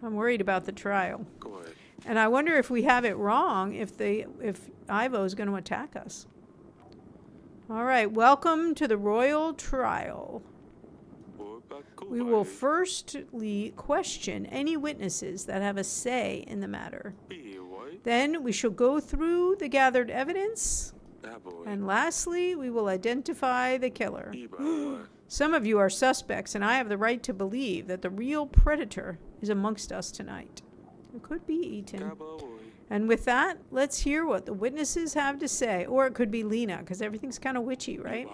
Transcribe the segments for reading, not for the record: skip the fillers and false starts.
I'm worried about the trial. And I wonder if we have it wrong, if Ivo is going to attack us. All right, welcome to the royal trial. We will firstly question any witnesses that have a say in the matter. Then we shall go through the gathered evidence. And lastly, we will identify the killer. Some of you are suspects, and I have the right to believe that the real predator is amongst us tonight. It could be Ethan. And with that, let's hear what the witnesses have to say. Or it could be Lena, because everything's kind of witchy, right?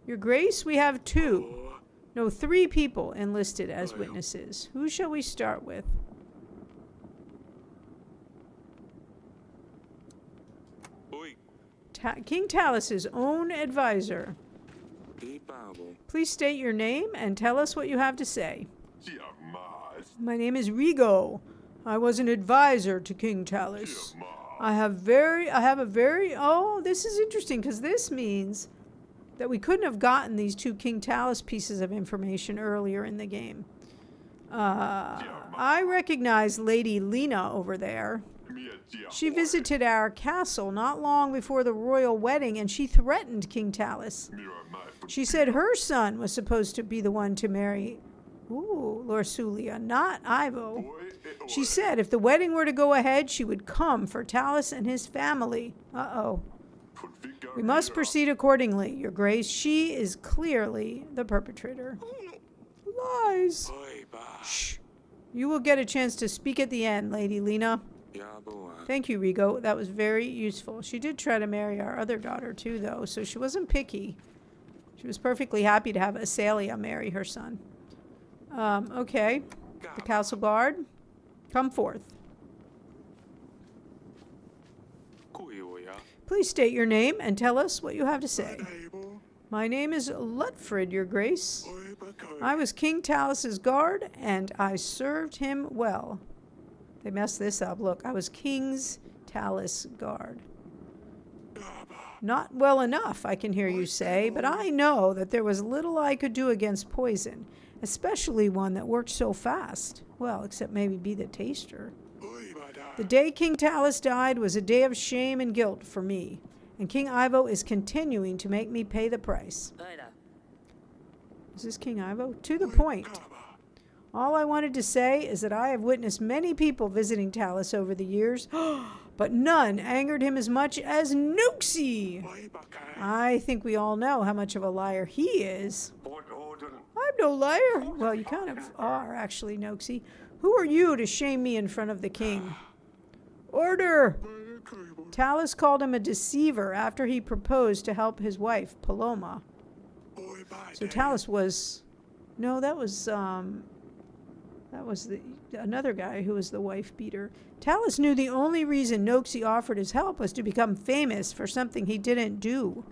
Your Grace, we have 3 people enlisted as witnesses. Who shall we start with? King Talus's own advisor. Please state your name and tell us what you have to say. My name is Rigo. I was an advisor to King Talus. This is interesting because this means that we couldn't have gotten these 2 King Talus pieces of information earlier in the game. I recognize Lady Lena over there. She visited our castle not long before the royal wedding, and she threatened King Talus. She said her son was supposed to be the one to marry Lorsulia, not Ivo. She said if the wedding were to go ahead, she would come for Talus and his family. We must proceed accordingly, Your Grace. She is clearly the perpetrator. Lies. Shh. You will get a chance to speak at the end, Lady Lena. Thank you, Rigo. That was very useful. She did try to marry our other daughter, too, though, so she wasn't picky. She was perfectly happy to have Asalia marry her son. Okay. The castle guard, come forth. Please state your name and tell us what you have to say. My name is Lutfrid, Your Grace. I was King Talus's guard, and I served him well. They messed this up. Look, I was King's Talus guard. Not well enough, I can hear you say, but I know that there was little I could do against poison, especially one that worked so fast. Well, except maybe be the taster. The day King Talus died was a day of shame and guilt for me, and King Ivo is continuing to make me pay the price. Is this King Ivo? To the point. All I wanted to say is that I have witnessed many people visiting Talus over the years, but none angered him as much as Noxie. I think we all know how much of a liar he is. I'm no liar. Well, you kind of are, actually, Noxie. Who are you to shame me in front of the king? Order! Talus called him a deceiver after he proposed to help his wife, Paloma. So Talus was... No, that was another guy who was the wife beater. Talus knew the only reason Noxie offered his help was to become famous for something he didn't do.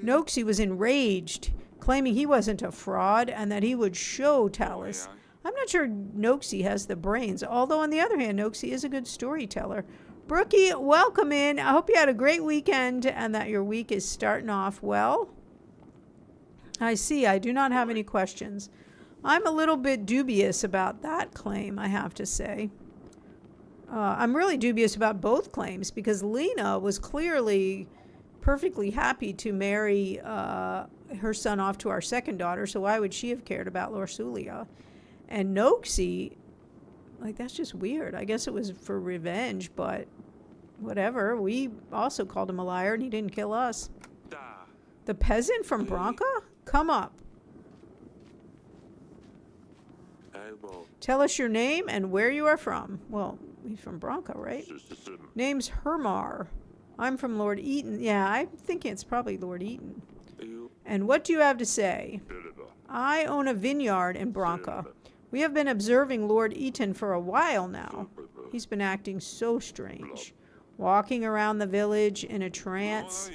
Noxie was enraged, claiming he wasn't a fraud and that he would show Talus. I'm not sure Noxie has the brains, although on the other hand, Noxie is a good storyteller. Brookie, welcome in. I hope you had a great weekend and that your week is starting off well. I see. I do not have any questions. I'm a little bit dubious about that claim, I have to say. I'm really dubious about both claims because Lena was clearly perfectly happy to marry her son off to our second daughter, so why would she have cared about Lorsulia? And Noxie, like, that's just weird. I guess it was for revenge, but whatever. We also called him a liar and he didn't kill us. The peasant from Branca? Come up. Tell us your name and where you are from. Well, he's from Branca, right? Name's Hermar. I'm from Lord Eaton. Yeah, I'm thinking it's probably Lord Eaton. And what do you have to say? I own a vineyard in Branca. We have been observing Lord Eaton for a while now. He's been acting so strange. Walking around the village in a trance.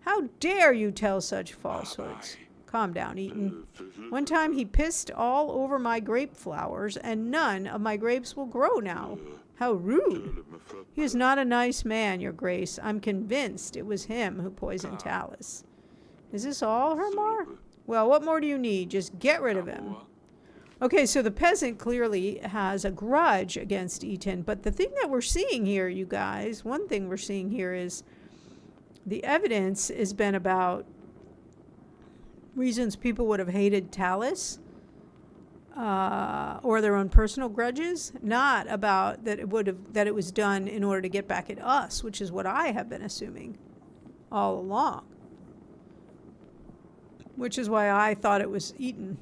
How dare you tell such falsehoods? Calm down, Eaton. One time he pissed all over my grape flowers, and none of my grapes will grow now. How rude. He is not a nice man, Your Grace. I'm convinced it was him who poisoned Talus. Is this all, Hermar? Well, what more do you need? Just get rid of him. Okay, so the peasant clearly has a grudge against Eton, but the thing that we're seeing here, you guys, one thing we're seeing here is the evidence has been about reasons people would have hated Talus or their own personal grudges, not about that it was done in order to get back at us, which is what I have been assuming all along, which is why I thought it was Eton.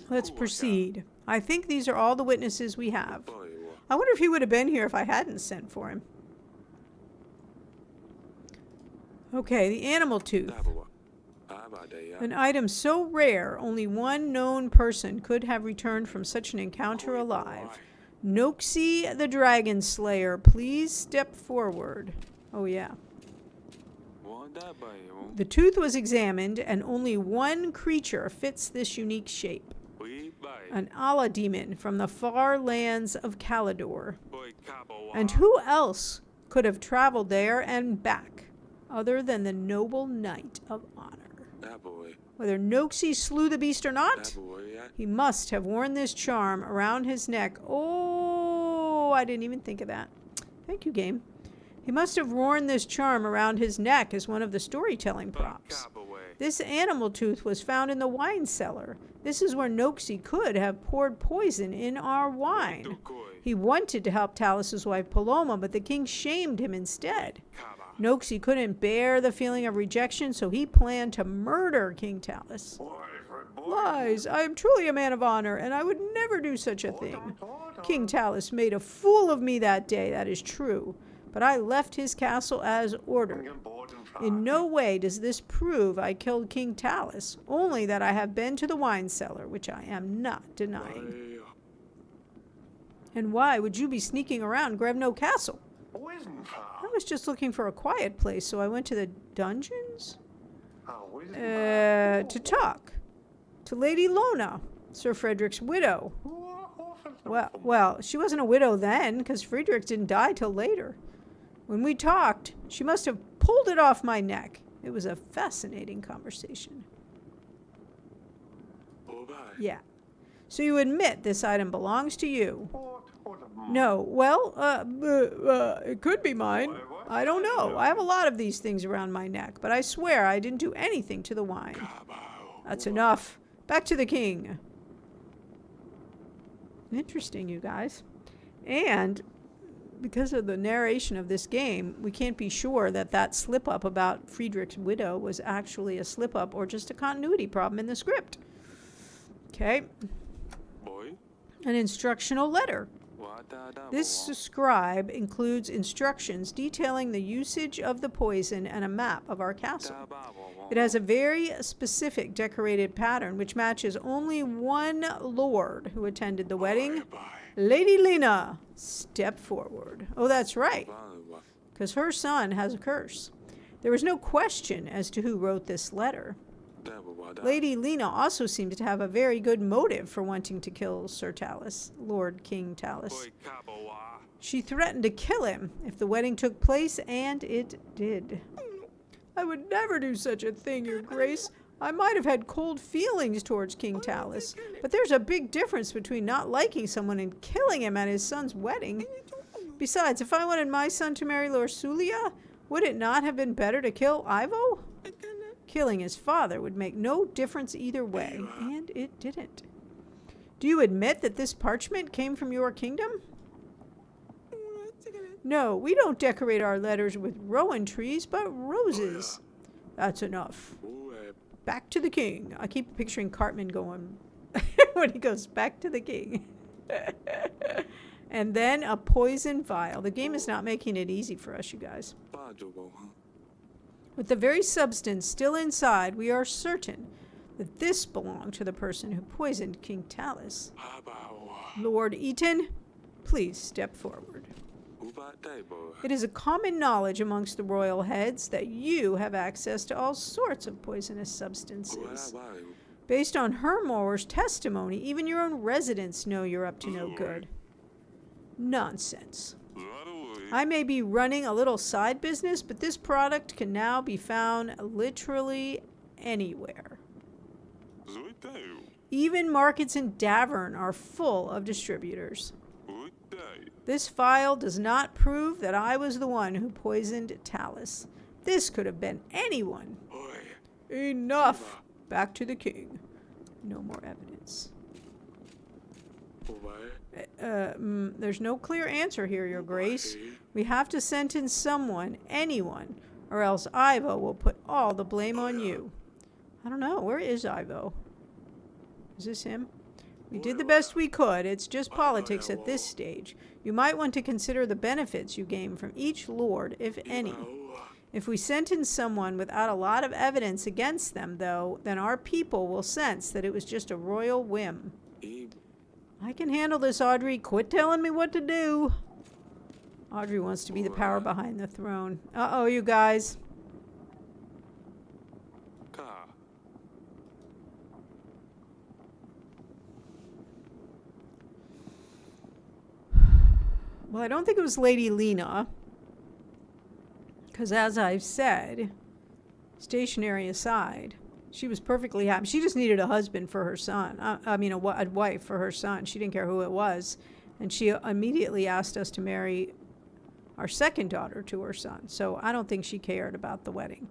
Let's proceed. I think these are all the witnesses we have. I wonder if he would have been here if I hadn't sent for him. Okay, the animal tooth. An item so rare, only one known person could have returned from such an encounter alive. Noxie the Dragon Slayer, please step forward. Oh, yeah. The tooth was examined, and only one creature fits this unique shape. An Allah demon from the far lands of Calidor. And who else could have traveled there and back, other than the noble knight of honor? Whether Noxie slew the beast or not, he must have worn this charm around his neck. Oh, I didn't even think of that. Thank you, game. He must have worn this charm around his neck as one of the storytelling props. This animal tooth was found in the wine cellar. This is where Noxie could have poured poison in our wine. He wanted to help Talus's wife Paloma, but the king shamed him instead. Noxie couldn't bear the feeling of rejection, so he planned to murder King Talus. Lies. I am truly a man of honor, and I would never do such a thing. King Talus made a fool of me that day, that is true, but I left his castle as ordered. In no way does this prove I killed King Talus, only that I have been to the wine cellar, which I am not denying. And why would you be sneaking around Grevno Castle? I was just looking for a quiet place, so I went to the dungeons to talk to Lady Lona, Sir Frederick's widow. Well, she wasn't a widow then, because Friedrich didn't die till later. When we talked, she must have pulled it off my neck. It was a fascinating conversation. Yeah. So you admit this item belongs to you? No. Well, it could be mine. I don't know. I have a lot of these things around my neck, but I swear I didn't do anything to the wine. That's enough. Back to the king. Interesting, you guys. And because of the narration of this game, we can't be sure that that slip-up about Friedrich's widow was actually a slip-up or just a continuity problem in the script. Okay. An instructional letter. This scribe includes instructions detailing the usage of the poison and a map of our castle. It has a very specific decorated pattern which matches only one lord who attended the wedding. Lady Lena, step forward. Oh, that's right, because her son has a curse. There was no question as to who wrote this letter. Lady Lena also seemed to have a very good motive for wanting to kill Sir Talus, Lord King Talus. She threatened to kill him if the wedding took place, and it did. I would never do such a thing, Your Grace. I might have had cold feelings towards King Talus, but there's a big difference between not liking someone and killing him at his son's wedding. Besides, if I wanted my son to marry Lorsulia, would it not have been better to kill Ivo? Killing his father would make no difference either way, and it didn't. Do you admit that this parchment came from your kingdom? No, we don't decorate our letters with rowan trees, but roses. That's enough. Back to the king. I keep picturing Cartman going when he goes back to the king. And then a poison vial. The game is not making it easy for us, you guys. With the very substance still inside, we are certain that this belonged to the person who poisoned King Talus. Lord Eton, please step forward. It is a common knowledge amongst the royal heads that you have access to all sorts of poisonous substances. Based on Hermor's testimony, even your own residents know you're up to no good. Nonsense. I may be running a little side business, but this product can now be found literally anywhere. Even markets in Davern are full of distributors. This file does not prove that I was the one who poisoned Talus. This could have been anyone. Enough! Back to the king. No more evidence. There's no clear answer here, Your Grace. We have to sentence someone, anyone, or else Ivo will put all the blame on you. I don't know. Where is Ivo? Is this him? We did the best we could. It's just politics at this stage. You might want to consider the benefits you gain from each lord, if any. If we sentence someone without a lot of evidence against them, though, then our people will sense that it was just a royal whim. I can handle this, Audrey. Quit telling me what to do. Audrey wants to be the power behind the throne. Uh-oh, you guys. Well, I don't think it was Lady Lena. Because as I've said, stationary aside, she was perfectly happy. She just needed a husband for her son. A wife for her son. She didn't care who it was. And she immediately asked us to marry our second daughter to her son. So I don't think she cared about the wedding.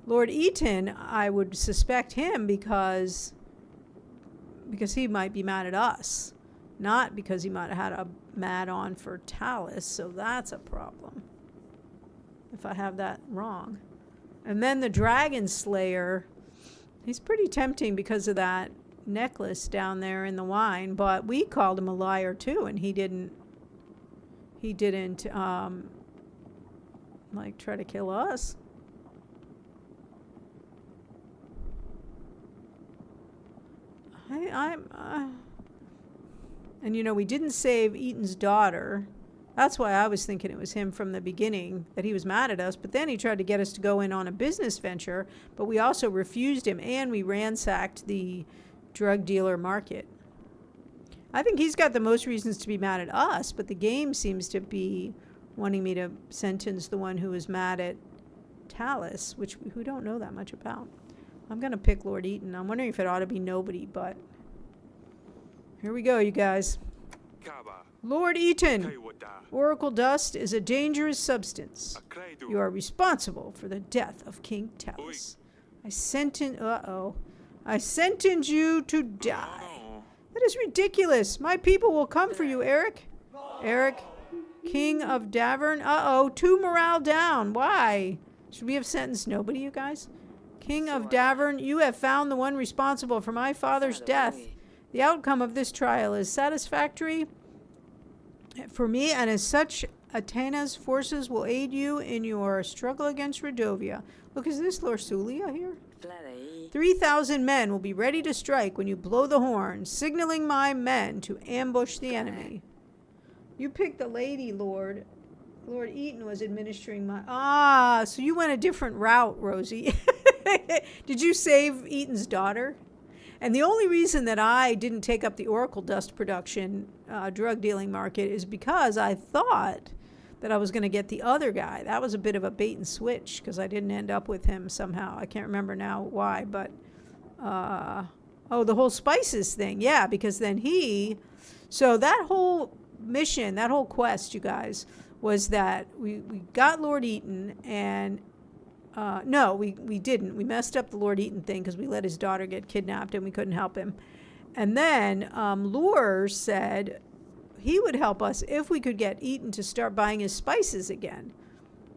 Lord Eaton, I would suspect him because he might be mad at us. Not because he might have had a mad on for Talus. So that's a problem. If I have that wrong. And then the Dragon Slayer, he's pretty tempting because of that necklace down there in the wine, but we called him a liar too, and he didn't try to kill us. And we didn't save Eaton's daughter. That's why I was thinking it was him from the beginning, that he was mad at us. But then he tried to get us to go in on a business venture, but we also refused him, and we ransacked the drug dealer market. I think he's got the most reasons to be mad at us, but the game seems to be wanting me to sentence the one who was mad at Talus, which we don't know that much about. I'm going to pick Lord Eaton. I'm wondering if it ought to be nobody, but here we go, you guys. Lord Eaton, Oracle dust is a dangerous substance. You are responsible for the death of King Talus. I sentence you to die. That is ridiculous. My people will come for you, Eric. Eric, King of Davern. Two morale down. Why? Should we have sentenced nobody, you guys? King of Davern, you have found the one responsible for my father's death. The outcome of this trial is satisfactory for me, and as such, Atena's forces will aid you in your struggle against Redovia. Look, is this Lorsulia here? 3,000 men will be ready to strike when you blow the horn, signaling my men to ambush the enemy. You picked the lady, Lord. Lord Eaton was administering my... so you went a different route, Rosie. Did you save Eaton's daughter? And the only reason that I didn't take up the Oracle dust production drug dealing market is because I thought that I was going to get the other guy. That was a bit of a bait and switch because I didn't end up with him somehow. I can't remember now why, but the whole spices thing. Yeah, because then so that whole mission, that whole quest, you guys, was that we got Lord Eaton and no, we didn't. We messed up the Lord Eaton thing because we let his daughter get kidnapped and we couldn't help him. And then Lure said he would help us if we could get Eaton to start buying his spices again.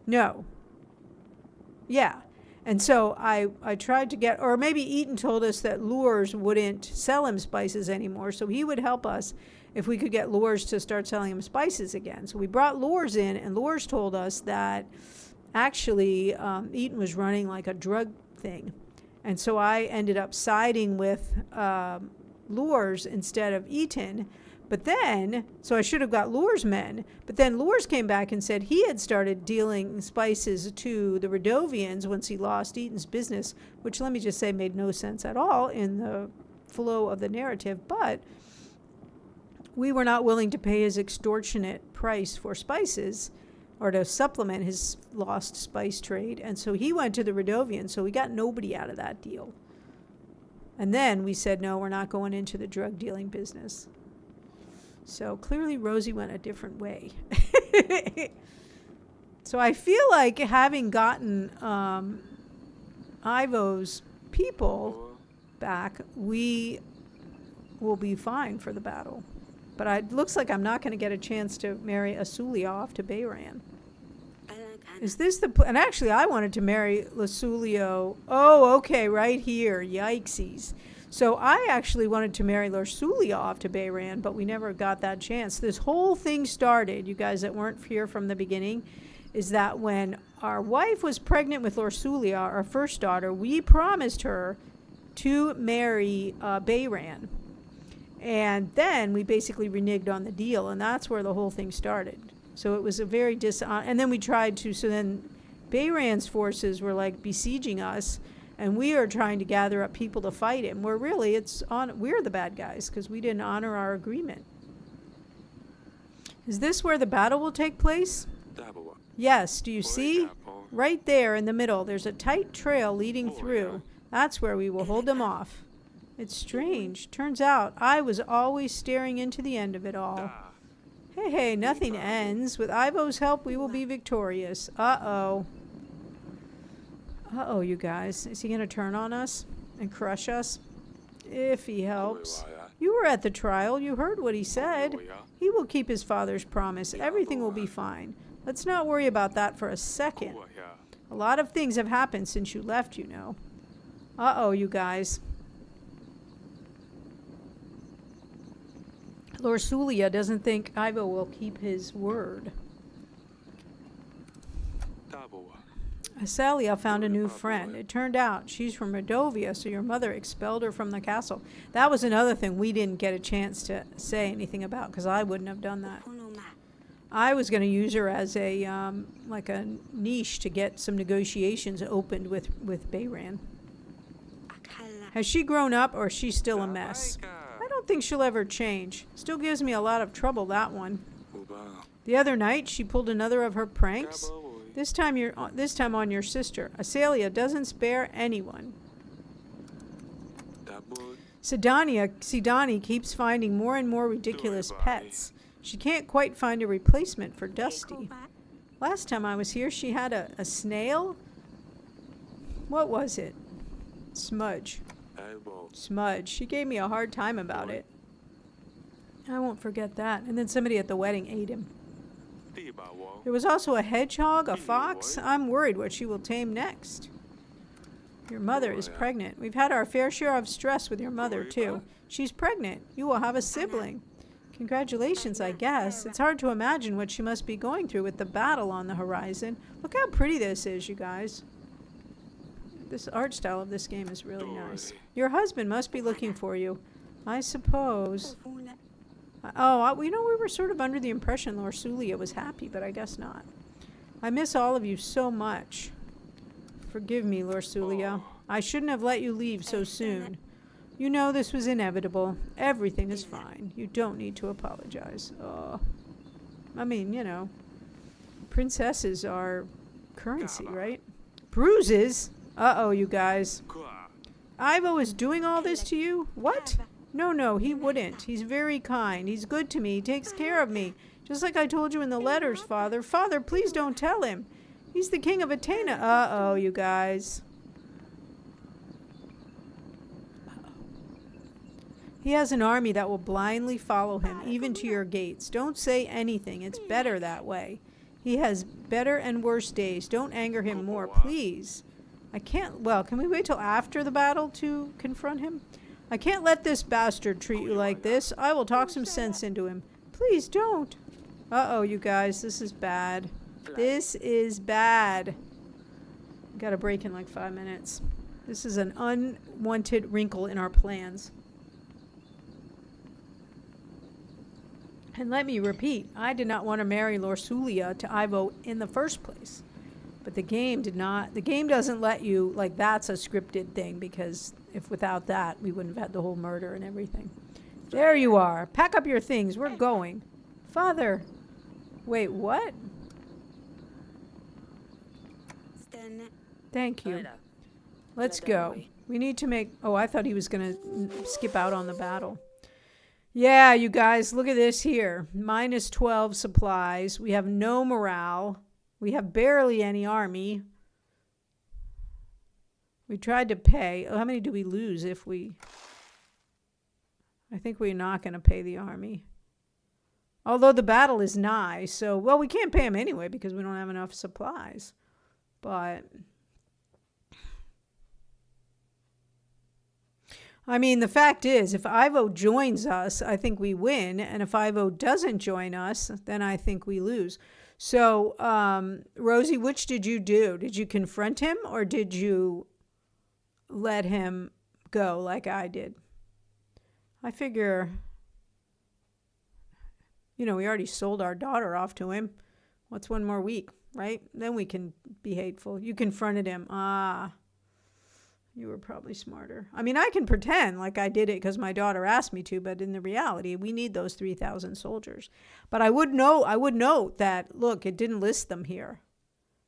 No. Yeah. And so I tried to get, or maybe Eaton told us that Lures wouldn't sell him spices anymore, so he would help us if we could get Lures to start selling him spices again. So we brought Lures in, and Lures told us that actually Eaton was running like a drug thing. And so I ended up siding with Lures instead of Eaton. But then, so I should have got Lure's men, but then Lures came back and said he had started dealing spices to the Redovians once he lost Eaton's business, which let me just say made no sense at all in the flow of the narrative. But we were not willing to pay his extortionate price for spices or to supplement his lost spice trade. And so he went to the Redovians, so we got nobody out of that deal. And then we said, no, we're not going into the drug dealing business. So clearly Rosie went a different way. So I feel like having gotten Ivo's people back, we will be fine for the battle. But it looks like I'm not going to get a chance to marry Asulia off to Bayran. Is this the... and actually, I wanted to marry Lasulio. Oh, okay, right here. Yikesies. So I actually wanted to marry Lorsulia off to Bayran, but we never got that chance. This whole thing started, you guys that weren't here from the beginning, is that when our wife was pregnant with Lorsulia, our first daughter, we promised her to marry Bayran. And then we basically reneged on the deal, and that's where the whole thing started. So it was a very and then we tried to, so then Bayran's forces were like besieging us, and we are trying to gather up people to fight him, where really we're the bad guys because we didn't honor our agreement. Is this where the battle will take place? Yes, do you see? Right there in the middle, there's a tight trail leading through. That's where we will hold them off. It's strange. Turns out I was always staring into the end of it all. Hey, nothing ends. With Ivo's help, we will be victorious. Uh-oh. Uh-oh, you guys. Is he going to turn on us and crush us? If he helps. You were at the trial. You heard what he said. He will keep his father's promise. Everything will be fine. Let's not worry about that for a second. A lot of things have happened since you left, you know. Uh-oh, you guys. Lorsulia doesn't think Ivo will keep his word. Asalia found a new friend. It turned out she's from Redovia, so your mother expelled her from the castle. That was another thing we didn't get a chance to say anything about, because I wouldn't have done that. I was going to use her as a like a niche to get some negotiations opened with Bayran. Has she grown up, or is she still a mess? I don't think she'll ever change. Still gives me a lot of trouble, that one. The other night, she pulled another of her pranks. This time on your sister. Asalia doesn't spare anyone. Sidani keeps finding more and more ridiculous pets. She can't quite find a replacement for Dusty. Last time I was here, she had a snail. What was it? Smudge. Smudge. She gave me a hard time about it. I won't forget that. And then somebody at the wedding ate him. There was also a hedgehog, a fox. I'm worried what she will tame next. Your mother is pregnant. We've had our fair share of stress with your mother, too. She's pregnant. You will have a sibling. Congratulations, I guess. It's hard to imagine what she must be going through with the battle on the horizon. Look how pretty this is, you guys. This art style of this game is really nice. Your husband must be looking for you. I suppose. Oh, you know, we were sort of under the impression Lorsulia was happy, but I guess not. I miss all of you so much. Forgive me, Lorsulia. I shouldn't have let you leave so soon. You know this was inevitable. Everything is fine. You don't need to apologize. I mean, you know, princesses are currency, right? Bruises? Uh-oh, you guys. Ivo is doing all this to you? What? No, he wouldn't. He's very kind. He's good to me. He takes care of me. Just like I told you in the letters, Father. Father, please don't tell him. He's the king of Athena. Uh-oh, you guys. He has an army that will blindly follow him, even to your gates. Don't say anything. It's better that way. He has better and worse days. Don't anger him more, please. I can't... Well, can we wait till after the battle to confront him? I can't let this bastard treat you like this. I will talk some sense into him. Please don't. Uh-oh, you guys. This is bad. This is bad. Got a break in like 5 minutes. This is an unwanted wrinkle in our plans. And let me repeat, I did not want to marry Lorsulia to Ivo in the first place. But the game did not. The game doesn't let you, like, that's a scripted thing, because if without that, we wouldn't have had the whole murder and everything. There you are. Pack up your things. We're going. Father. Wait, what? Thank you. Let's go. We need to make... Oh, I thought he was going to skip out on the battle. Yeah, you guys, look at this here. Minus 12 supplies. We have no morale. We have barely any army. We tried to pay. Oh, how many do we lose if we... I think we're not going to pay the army. Although the battle is nigh, so... Well, we can't pay them anyway because we don't have enough supplies. But... I mean, the fact is, if Ivo joins us, I think we win. And if Ivo doesn't join us, then I think we lose. So, Rosie, which did you do? Did you confront him or did you let him go like I did? I figure, you know, we already sold our daughter off to him. What's one more week, right? Then we can be hateful. You confronted him. Ah. You were probably smarter. I mean, I can pretend like I did it because my daughter asked me to, but in the reality, we need those 3,000 soldiers. But I would note that, look, it didn't list them here.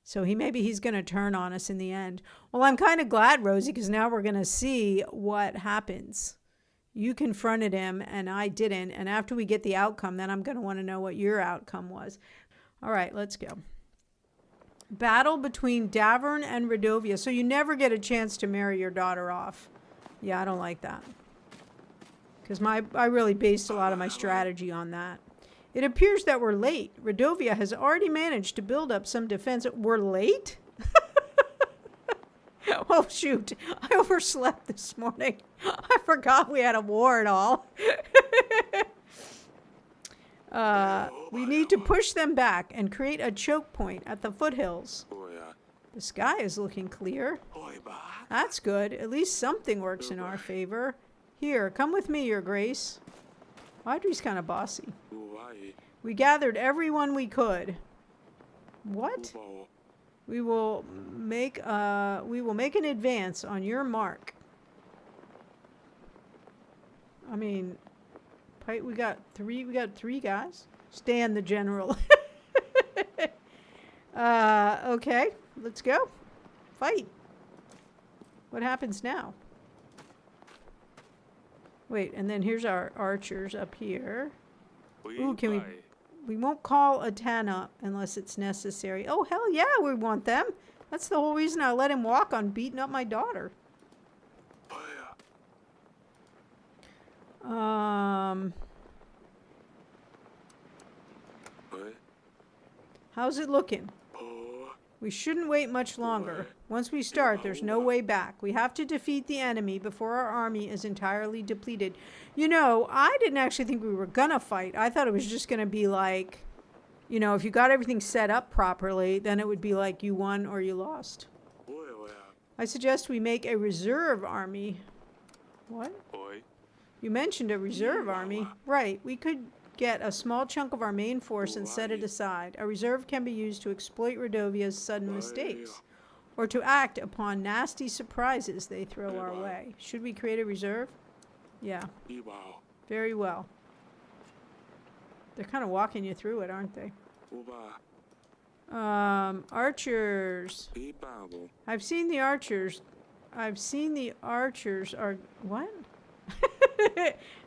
So maybe he's going to turn on us in the end. Well, I'm kind of glad, Rosie, because now we're going to see what happens. You confronted him and I didn't. And after we get the outcome, then I'm going to want to know what your outcome was. All right, let's go. Battle between Davern and Redovia. So you never get a chance to marry your daughter off. Yeah, I don't like that. Because I really based a lot of my strategy on that. It appears that we're late. Redovia has already managed to build up some defense. We're late? Oh, shoot. I overslept this morning. I forgot we had a war and all. We need to push them back and create a choke point at the foothills. The sky is looking clear. That's good. At least something works in our favor. Here, come with me, Your Grace. Audrey's kind of bossy. We gathered everyone we could. What? We will make an advance on your mark. I mean, we got three guys. Stan the general. Okay, let's go. Fight. What happens now? Wait, and then here's our archers up here. Ooh, we won't call Atana unless it's necessary. Oh, hell yeah, we want them. That's the whole reason I let him walk on beating up my daughter. How's it looking? We shouldn't wait much longer. Once we start, there's no way back. We have to defeat the enemy before our army is entirely depleted. You know, I didn't actually think we were gonna fight. I thought it was just gonna be like, you know, if you got everything set up properly, then it would be like you won or you lost. I suggest we make a reserve army. What? You mentioned a reserve army. Right, we could get a small chunk of our main force and set it aside. A reserve can be used to exploit Redovia's sudden mistakes, or to act upon nasty surprises they throw our way. Should we create a reserve? Yeah. Very well. They're kind of walking you through it, aren't they? Archers. I've seen the archers. Are... What?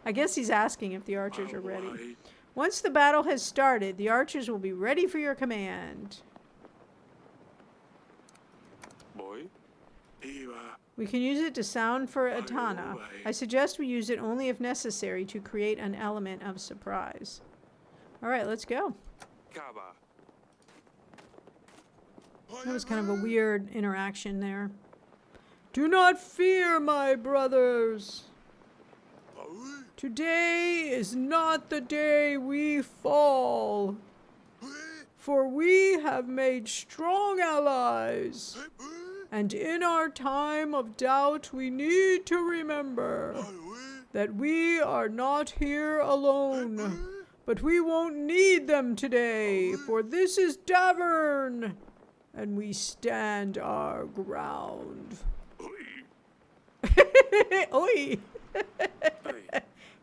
I guess he's asking if the archers are ready. Once the battle has started, the archers will be ready for your command. We can use it to sound for Atana. I suggest we use it only if necessary to create an element of surprise. All right, let's go. That was kind of a weird interaction there. Do not fear, my brothers. Today is not the day we fall, for we have made strong allies, and in our time of doubt we need to remember that we are not here alone, but we won't need them today, for this is Davern, and we stand our ground. Oi!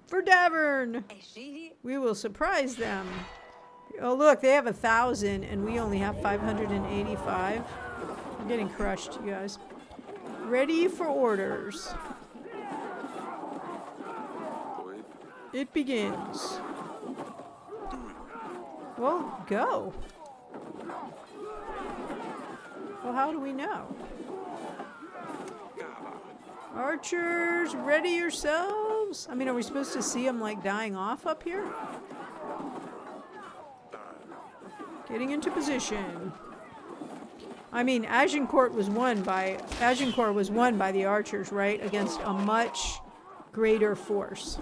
For Davern, we will surprise them. Oh, look, they have 1,000 and we only have 585. I'm getting crushed, you guys. Ready for orders. It begins. Well, go. Well, how do we know? Archers, ready yourselves. I mean, are we supposed to see them like dying off up here? Getting into position. I mean, Agincourt was won by the archers, right? Against a much greater force.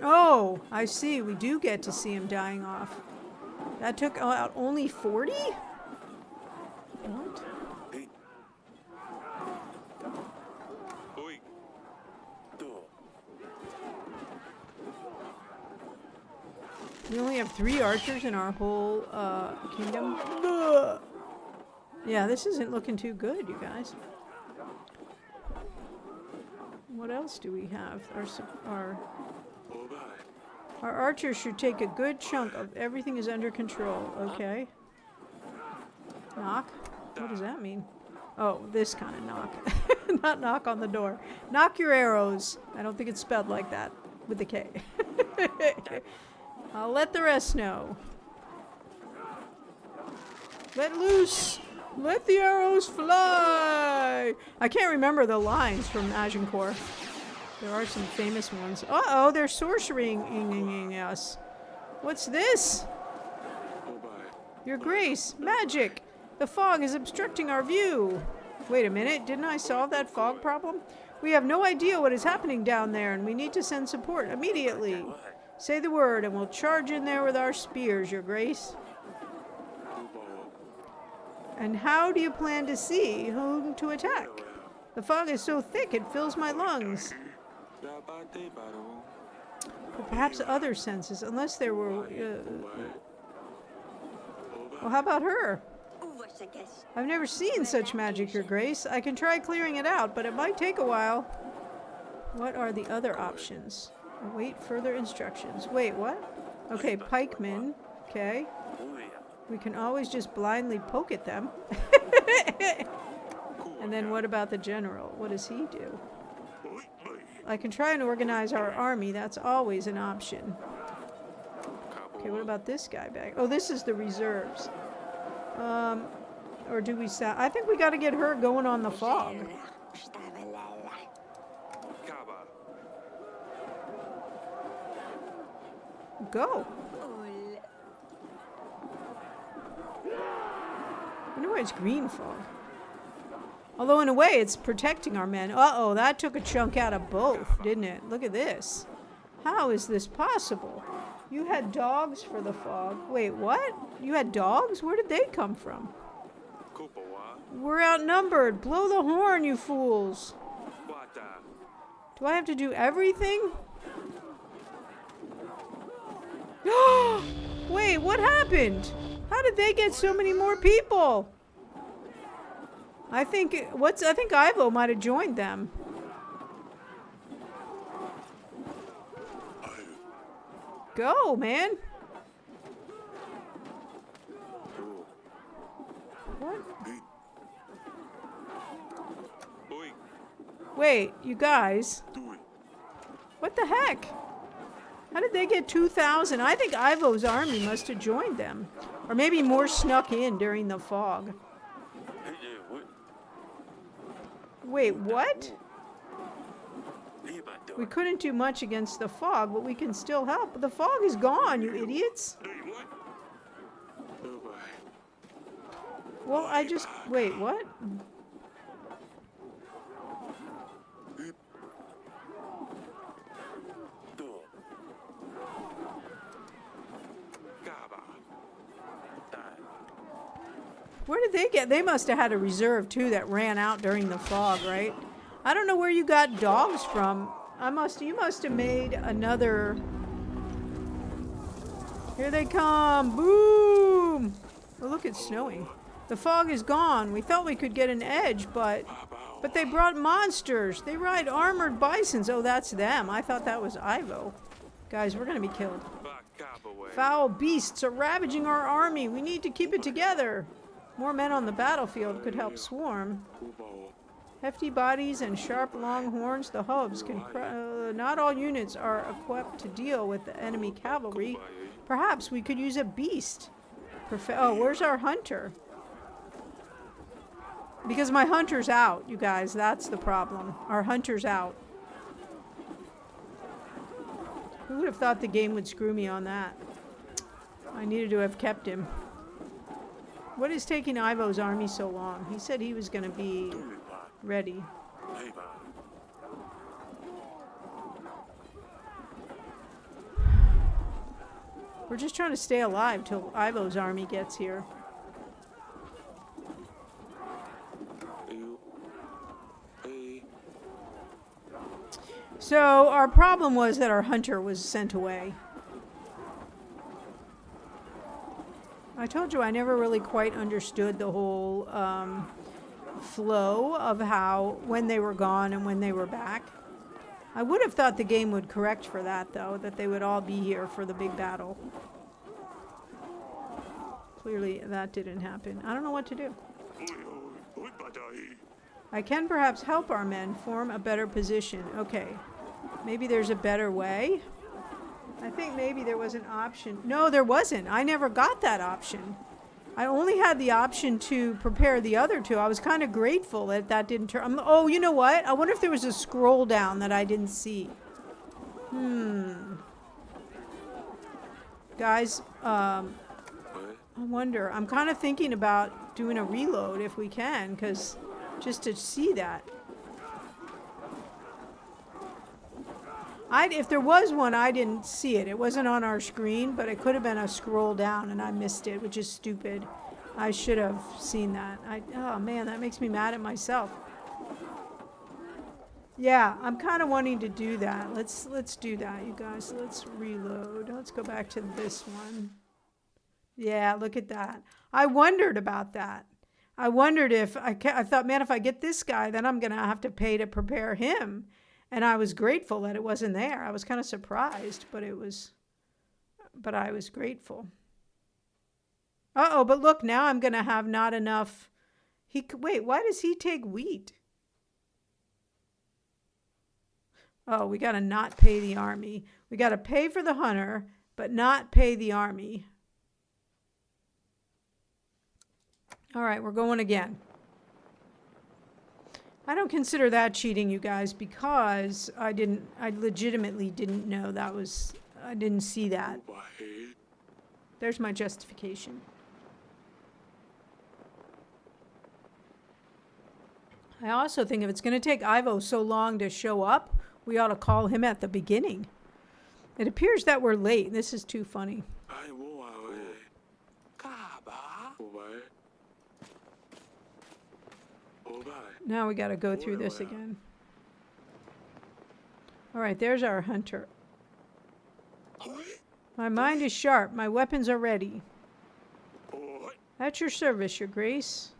Oh, I see. We do get to see him dying off. That took out only 40? What? We only have 3 archers in our whole kingdom. Ugh. Yeah, this isn't looking too good, you guys. What else do we have? Our archers should take a good chunk of everything is under control. Okay. Knock? What does that mean? Oh, this kind of knock. Not knock on the door. Knock your arrows. I don't think it's spelled like that with a K. I'll let the rest know. Let loose. Let the arrows fly. I can't remember the lines from Agincourt. There are some famous ones. Uh-oh, they're sorcering us. What's this? Your Grace, magic. The fog is obstructing our view. Wait a minute, didn't I solve that fog problem? We have no idea what is happening down there, and we need to send support immediately. Say the word, and we'll charge in there with our spears, Your Grace. And how do you plan to see whom to attack? The fog is so thick it fills my lungs. But perhaps other senses, unless there were... Well, how about her? I've never seen such magic, Your Grace. I can try clearing it out, but it might take a while. What are the other options? Await further instructions. Wait, what? Okay, pikemen. Okay. We can always just blindly poke at them. And then what about the general? What does he do? I can try and organize our army. That's always an option. Okay, what about this guy back? Oh, this is the reserves. Or do we sound... I think we got to get her going on the fog. Go. I wonder why it's green fog. Although in a way it's protecting our men. Uh-oh, that took a chunk out of both, didn't it? Look at this. How is this possible? You had dogs for the fog. Wait, what? You had dogs? Where did they come from? We're outnumbered. Blow the horn, you fools. Do I have to do everything? Wait, what happened? How did they get so many more people? I think Ivo might have joined them. Go, man. What? Wait, you guys. What the heck? How did they get 2,000? I think Ivo's army must have joined them. Or maybe more snuck in during the fog. Wait, what? We couldn't do much against the fog, but we can still help. The fog is gone, you idiots. Well, wait, what? Where did they get? They must have had a reserve too that ran out during the fog, right? I don't know where you got dogs from. You must have made another. Here they come. Boom! Oh, look, it's snowing. The fog is gone. We thought we could get an edge, but they brought monsters. They ride armored bisons. Oh, that's them. I thought that was Ivo. Guys, we're going to be killed. Foul beasts are ravaging our army. We need to keep it together. More men on the battlefield could help swarm. Hefty bodies and sharp long horns, the hubs can not all units are equipped to deal with the enemy cavalry. Perhaps we could use a beast. Oh, where's our hunter? Because my hunter's out, you guys. That's the problem. Our hunter's out. Who would have thought the game would screw me on that? I needed to have kept him. What is taking Ivo's army so long? He said he was going to be ready. We're just trying to stay alive till Ivo's army gets here. So our problem was that our hunter was sent away. I told you I never really quite understood the whole flow of how, when they were gone and when they were back. I would have thought the game would correct for that, though, that they would all be here for the big battle. Clearly, that didn't happen. I don't know what to do. I can perhaps help our men form a better position. Okay. Maybe there's a better way. I think maybe there was an option. No, there wasn't. I never got that option. I only had the option to prepare the other two. I was kind of grateful that that didn't turn. Oh, you know what? I wonder if there was a scroll down that I didn't see. Guys, I wonder. I'm kind of thinking about doing a reload if we can, because just to see that. If there was one, I didn't see it. It wasn't on our screen, but it could have been a scroll down and I missed it, which is stupid. I should have seen that. Oh man, that makes me mad at myself. Yeah, I'm kind of wanting to do that. Let's do that, you guys. Let's reload. Let's go back to this one. Yeah, look at that. I wondered about that. I wondered if I thought, man, if I get this guy, then I'm going to have to pay to prepare him. And I was grateful that it wasn't there. I was kind of surprised, but I was grateful. Uh-oh, but look, now I'm going to have not enough. Wait, why does he take wheat? Oh, we got to not pay the army. We got to pay for the hunter, but not pay the army. All right, we're going again. I don't consider that cheating, you guys, because I legitimately didn't know that was, I didn't see that. There's my justification. I also think if it's going to take Ivo so long to show up, we ought to call him at the beginning. It appears that we're late. This is too funny. Now we got to go through this again. All right, there's our hunter. My mind is sharp. My weapons are ready. At your service, Your Grace.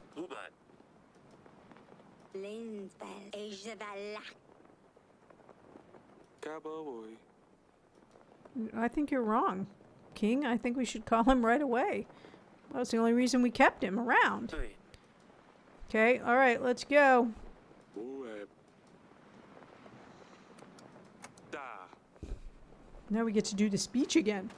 I think you're wrong, King. I think we should call him right away. That's the only reason we kept him around. Okay, all right, let's go. Now we get to do the speech again.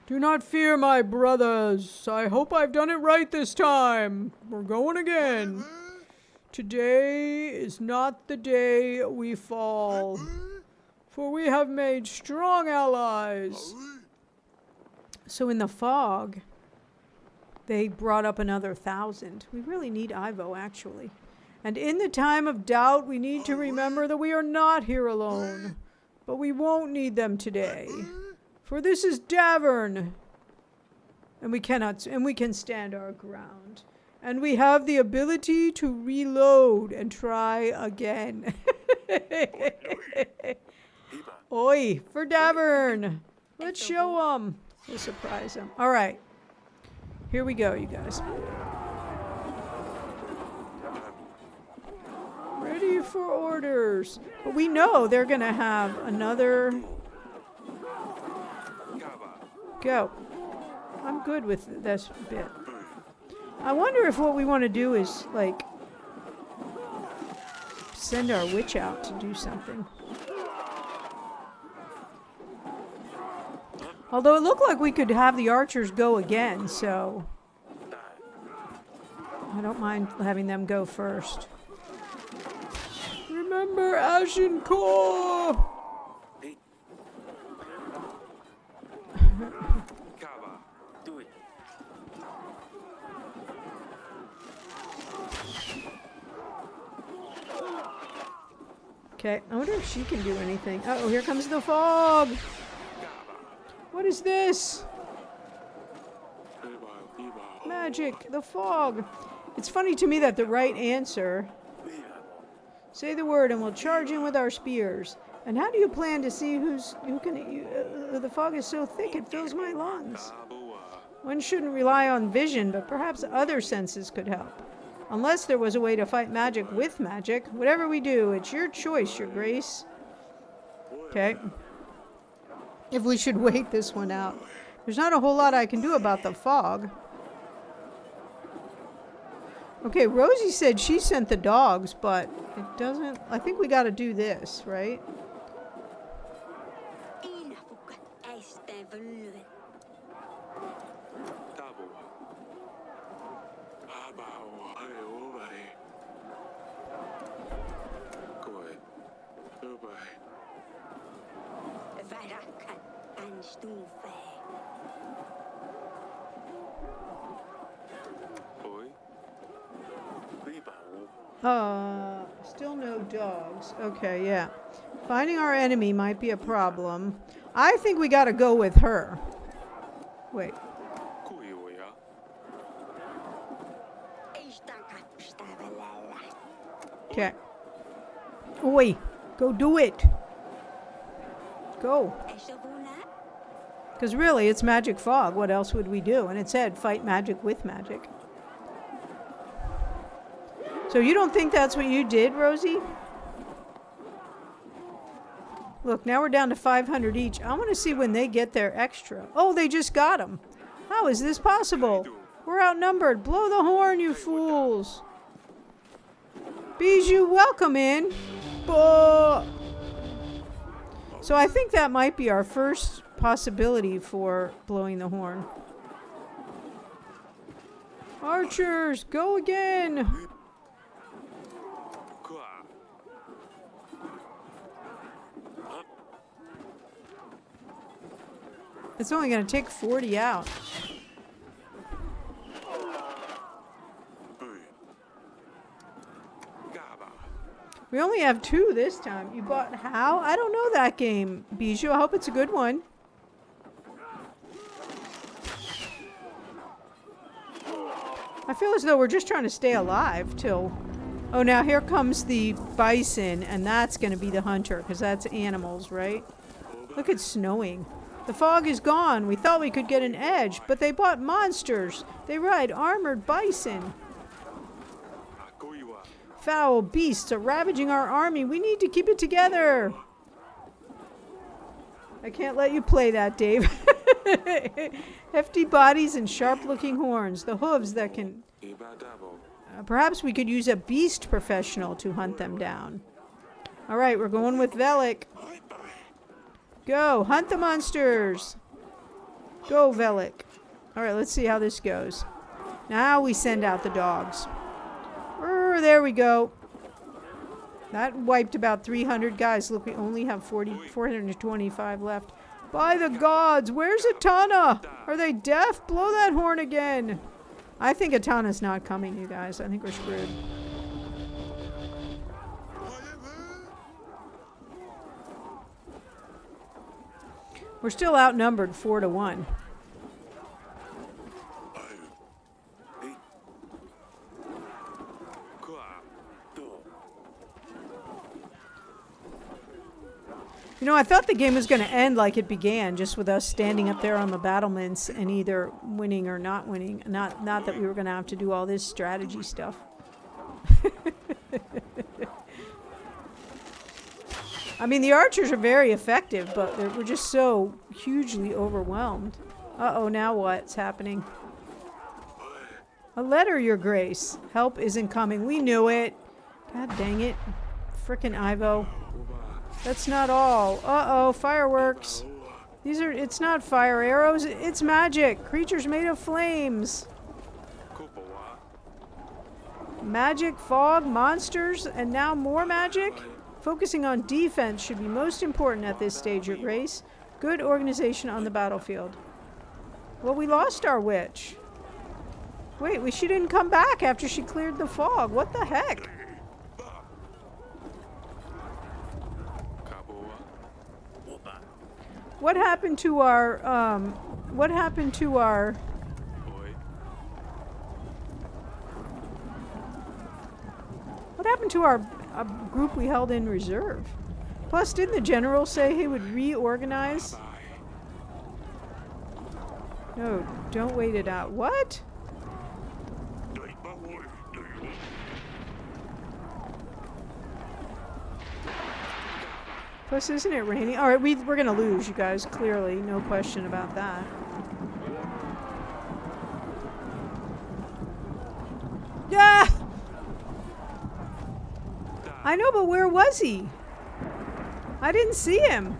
Do not fear, my brothers. I hope I've done it right this time. We're going again. Today is not the day we fall, for we have made strong allies. So in the fog, they brought up another 1,000. We really need Ivo, actually. And in the time of doubt, we need to remember that we are not here alone. But we won't need them today. For this is Davern. And we can stand our ground. And we have the ability to reload and try again. Oi, for Davern. Let's show them. We'll surprise them. All right. Here we go, you guys. Ready for orders. But we know they're going to have another... Go. I'm good with this bit. I wonder if what we want to do is, like, send our witch out to do something. Although it looked like we could have the archers go again, so I don't mind having them go first. Remember Agincourt! Okay, I wonder if she can do anything. Uh-oh, here comes the fog! What is this? Magic, the fog. It's funny to me that the right answer... Say the word and we'll charge in with our spears. And how do you plan to see who can... the fog is so thick it fills my lungs. One shouldn't rely on vision, but perhaps other senses could help. Unless there was a way to fight magic with magic. Whatever we do, it's your choice, Your Grace. Okay. If we should wait this one out. There's not a whole lot I can do about the fog. Okay, Rosie said she sent the dogs, but it doesn't... I think we got to do this, right? Still no dogs. Okay, yeah. Finding our enemy might be a problem. I think we gotta go with her. Wait. Okay. Oi, go do it. Go. Because really, it's magic fog. What else would we do? And it said fight magic with magic. So you don't think that's what you did, Rosie? Look, now we're down to 500 each. I want to see when they get their extra. Oh, they just got them. How is this possible? We're outnumbered. Blow the horn, you fools. Bijou, welcome in. So I think that might be our first possibility for blowing the horn. Archers, go again. It's only going to take 40 out. We only have 2 this time. You bought how? I don't know that game, Bijou. I hope it's a good one. I feel as though we're just trying to stay alive till... Oh, now here comes the bison, and that's going to be the hunter, because that's animals, right? Look, it's snowing. The fog is gone. We thought we could get an edge, but they bought monsters. They ride armored bison. Foul beasts are ravaging our army. We need to keep it together. I can't let you play that, Dave. Hefty bodies and sharp-looking horns. The hooves that can... perhaps we could use a beast professional to hunt them down. All right, we're going with Velik. Go, hunt the monsters. Go, Velik. All right, let's see how this goes. Now we send out the dogs. There we go. That wiped about 300 guys. Look, we only have 425 left. By the gods, where's Atana? Are they deaf? Blow that horn again. I think Atana's not coming, you guys. I think we're screwed. We're still outnumbered 4-1. You know, I thought the game was going to end like it began, just with us standing up there on the battlements and either winning or not winning. Not that we were going to have to do all this strategy stuff. I mean, the archers are very effective, but we're just so hugely overwhelmed. Uh-oh, now what's happening? A letter, Your Grace. Help isn't coming. We knew it. God dang it. Frickin' Ivo. That's not all. Uh-oh, fireworks. It's not fire arrows, it's magic. Creatures made of flames. Magic, fog, monsters, and now more magic? Focusing on defense should be most important at this stage, Your Grace. Good organization on the battlefield. Well, we lost our witch. Wait, she didn't come back after she cleared the fog. What the heck? What happened to our, what happened to our... What happened to our group we held in reserve? Plus, didn't the general say he would reorganize? No, don't wait it out. What? Plus, isn't it raining? All right, we're going to lose, you guys, clearly. No question about that. Yeah! I know, but where was he? I didn't see him.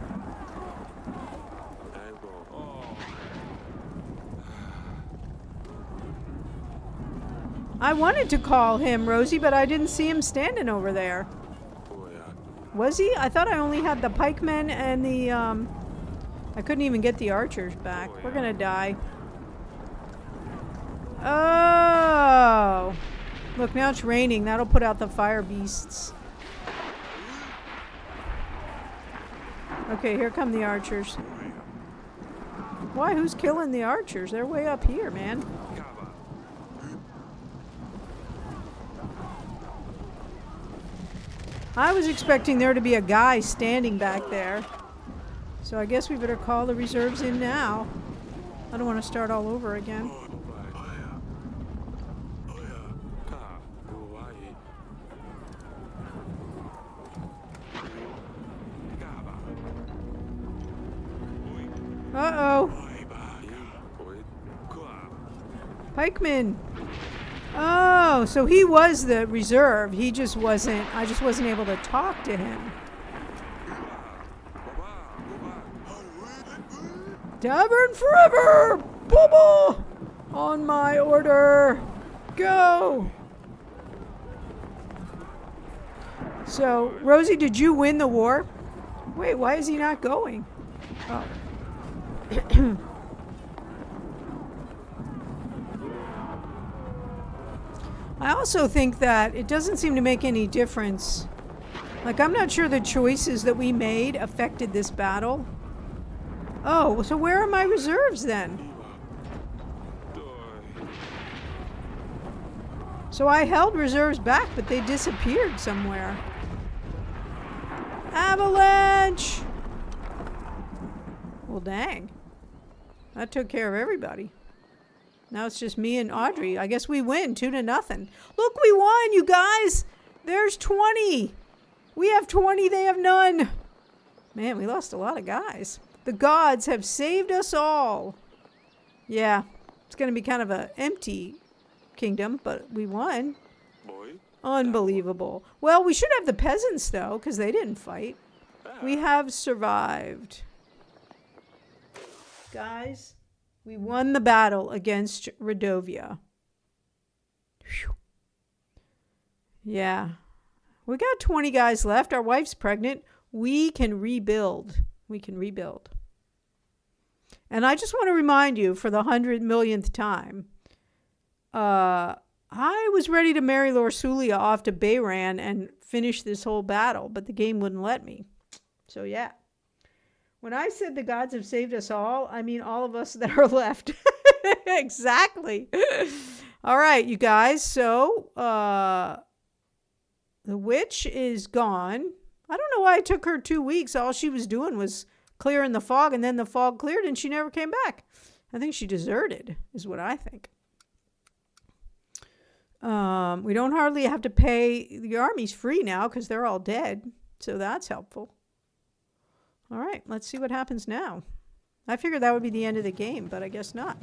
I wanted to call him, Rosie, but I didn't see him standing over there. Was he? I thought I only had the pikemen and the, I couldn't even get the archers back. We're gonna die. Oh! Look, now it's raining. That'll put out the fire beasts. Okay, here come the archers. Why? Who's killing the archers? They're way up here, man. I was expecting there to be a guy standing back there. So I guess we better call the reserves in now. I don't want to start all over again. Uh-oh. Pikeman. Oh, so he was the reserve. He just wasn't, I just wasn't able to talk to him. Tavern forever! Bubble! On my order. Go! So, Rosie, did you win the war? Wait, why is he not going? Oh. I also think that it doesn't seem to make any difference. Like, I'm not sure the choices that we made affected this battle. Oh, so where are my reserves then? So I held reserves back, but they disappeared somewhere. Avalanche! Well, dang. That took care of everybody. Now it's just me and Audrey. I guess we win 2-0. Look, we won, you guys. There's 20. We have 20. They have none. Man, we lost a lot of guys. The gods have saved us all. Yeah, it's going to be kind of an empty kingdom, but we won. Unbelievable. Well, we should have the peasants, though, because they didn't fight. We have survived. Guys, we won the battle against Redovia. Whew. Yeah. We got 20 guys left. Our wife's pregnant. We can rebuild. We can rebuild. And I just want to remind you for the 100 millionth time, I was ready to marry Lorsulia off to Bayran and finish this whole battle, but the game wouldn't let me. So yeah. When I said the gods have saved us all, I mean all of us that are left. Exactly. All right, you guys. So the witch is gone. I don't know why it took her 2 weeks. All she was doing was clearing the fog, and then the fog cleared and she never came back. I think she deserted, is what I think. We don't hardly have to pay. The army's free now because they're all dead. So that's helpful. All right, let's see what happens now. I figured that would be the end of the game, but I guess not.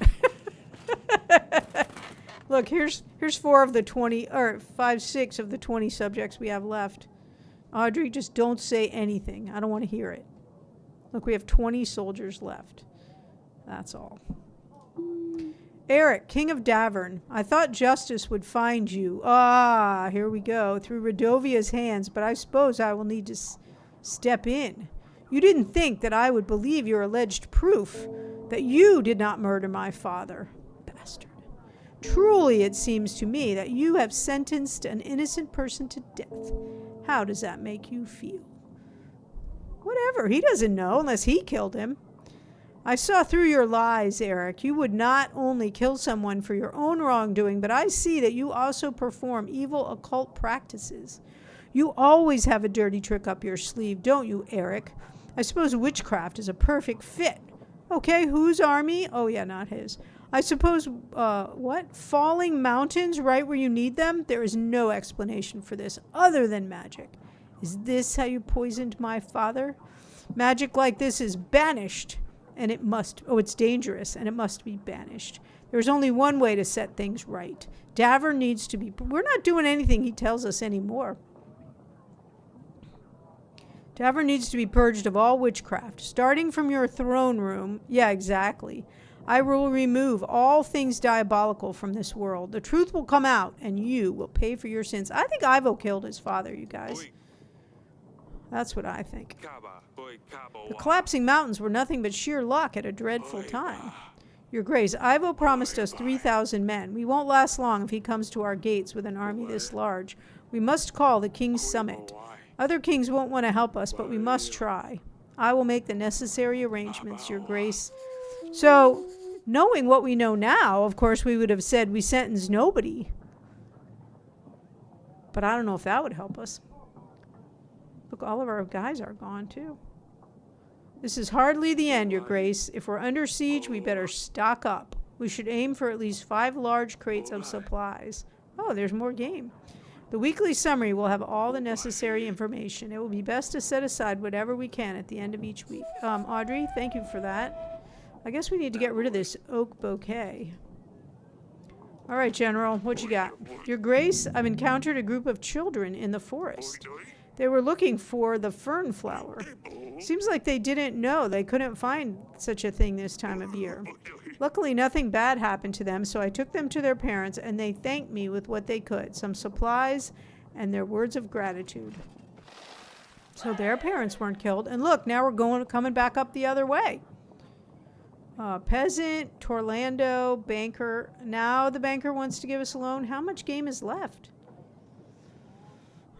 Look, here's 4 of the 20, or 5, 6 of the 20 subjects we have left. Audrey, just don't say anything. I don't want to hear it. Look, we have 20 soldiers left. That's all. Eric, King of Davern, I thought justice would find you. Ah, here we go. Through Radovia's hands, but I suppose I will need to step in. You didn't think that I would believe your alleged proof that you did not murder my father. Bastard. Truly, it seems to me that you have sentenced an innocent person to death. How does that make you feel? Whatever. He doesn't know unless he killed him. I saw through your lies, Eric. You would not only kill someone for your own wrongdoing, but I see that you also perform evil occult practices. You always have a dirty trick up your sleeve, don't you, Eric? I suppose witchcraft is a perfect fit. Okay, whose army? Oh, yeah, not his. I suppose, what? Falling mountains right where you need them? There is no explanation for this other than magic. Is this how you poisoned my father? Magic like this is banished, and it must, it's dangerous, and it must be banished. There's only one way to set things right. Davern needs to be, we're not doing anything he tells us anymore. Davern needs to be purged of all witchcraft, starting from your throne room. Yeah, exactly. I will remove all things diabolical from this world. The truth will come out, and you will pay for your sins. I think Ivo killed his father, you guys. That's what I think. The collapsing mountains were nothing but sheer luck at a dreadful time. Your Grace, Ivo promised us 3,000 men. We won't last long if he comes to our gates with an army this large. We must call the King's Summit. Other kings won't want to help us, but we must try. I will make the necessary arrangements, Your Grace. So, knowing what we know now, of course, we would have said we sentence nobody. But I don't know if that would help us. Look, all of our guys are gone, too. This is hardly the end, Your Grace. If we're under siege, we better stock up. We should aim for at least 5 large crates of supplies. Oh, there's more game. The weekly summary will have all the necessary information. It will be best to set aside whatever we can at the end of each week. Audrey, thank you for that. I guess we need to get rid of this oak bouquet. All right, General, what you got? Your Grace, I've encountered a group of children in the forest. They were looking for the fern flower. Seems like they didn't know. They couldn't find such a thing this time of year. Luckily, nothing bad happened to them, so I took them to their parents, and they thanked me with what they could, some supplies and their words of gratitude. So their parents weren't killed. And look, now we're coming back up the other way. Peasant, Torlando, banker. Now the banker wants to give us a loan. How much game is left?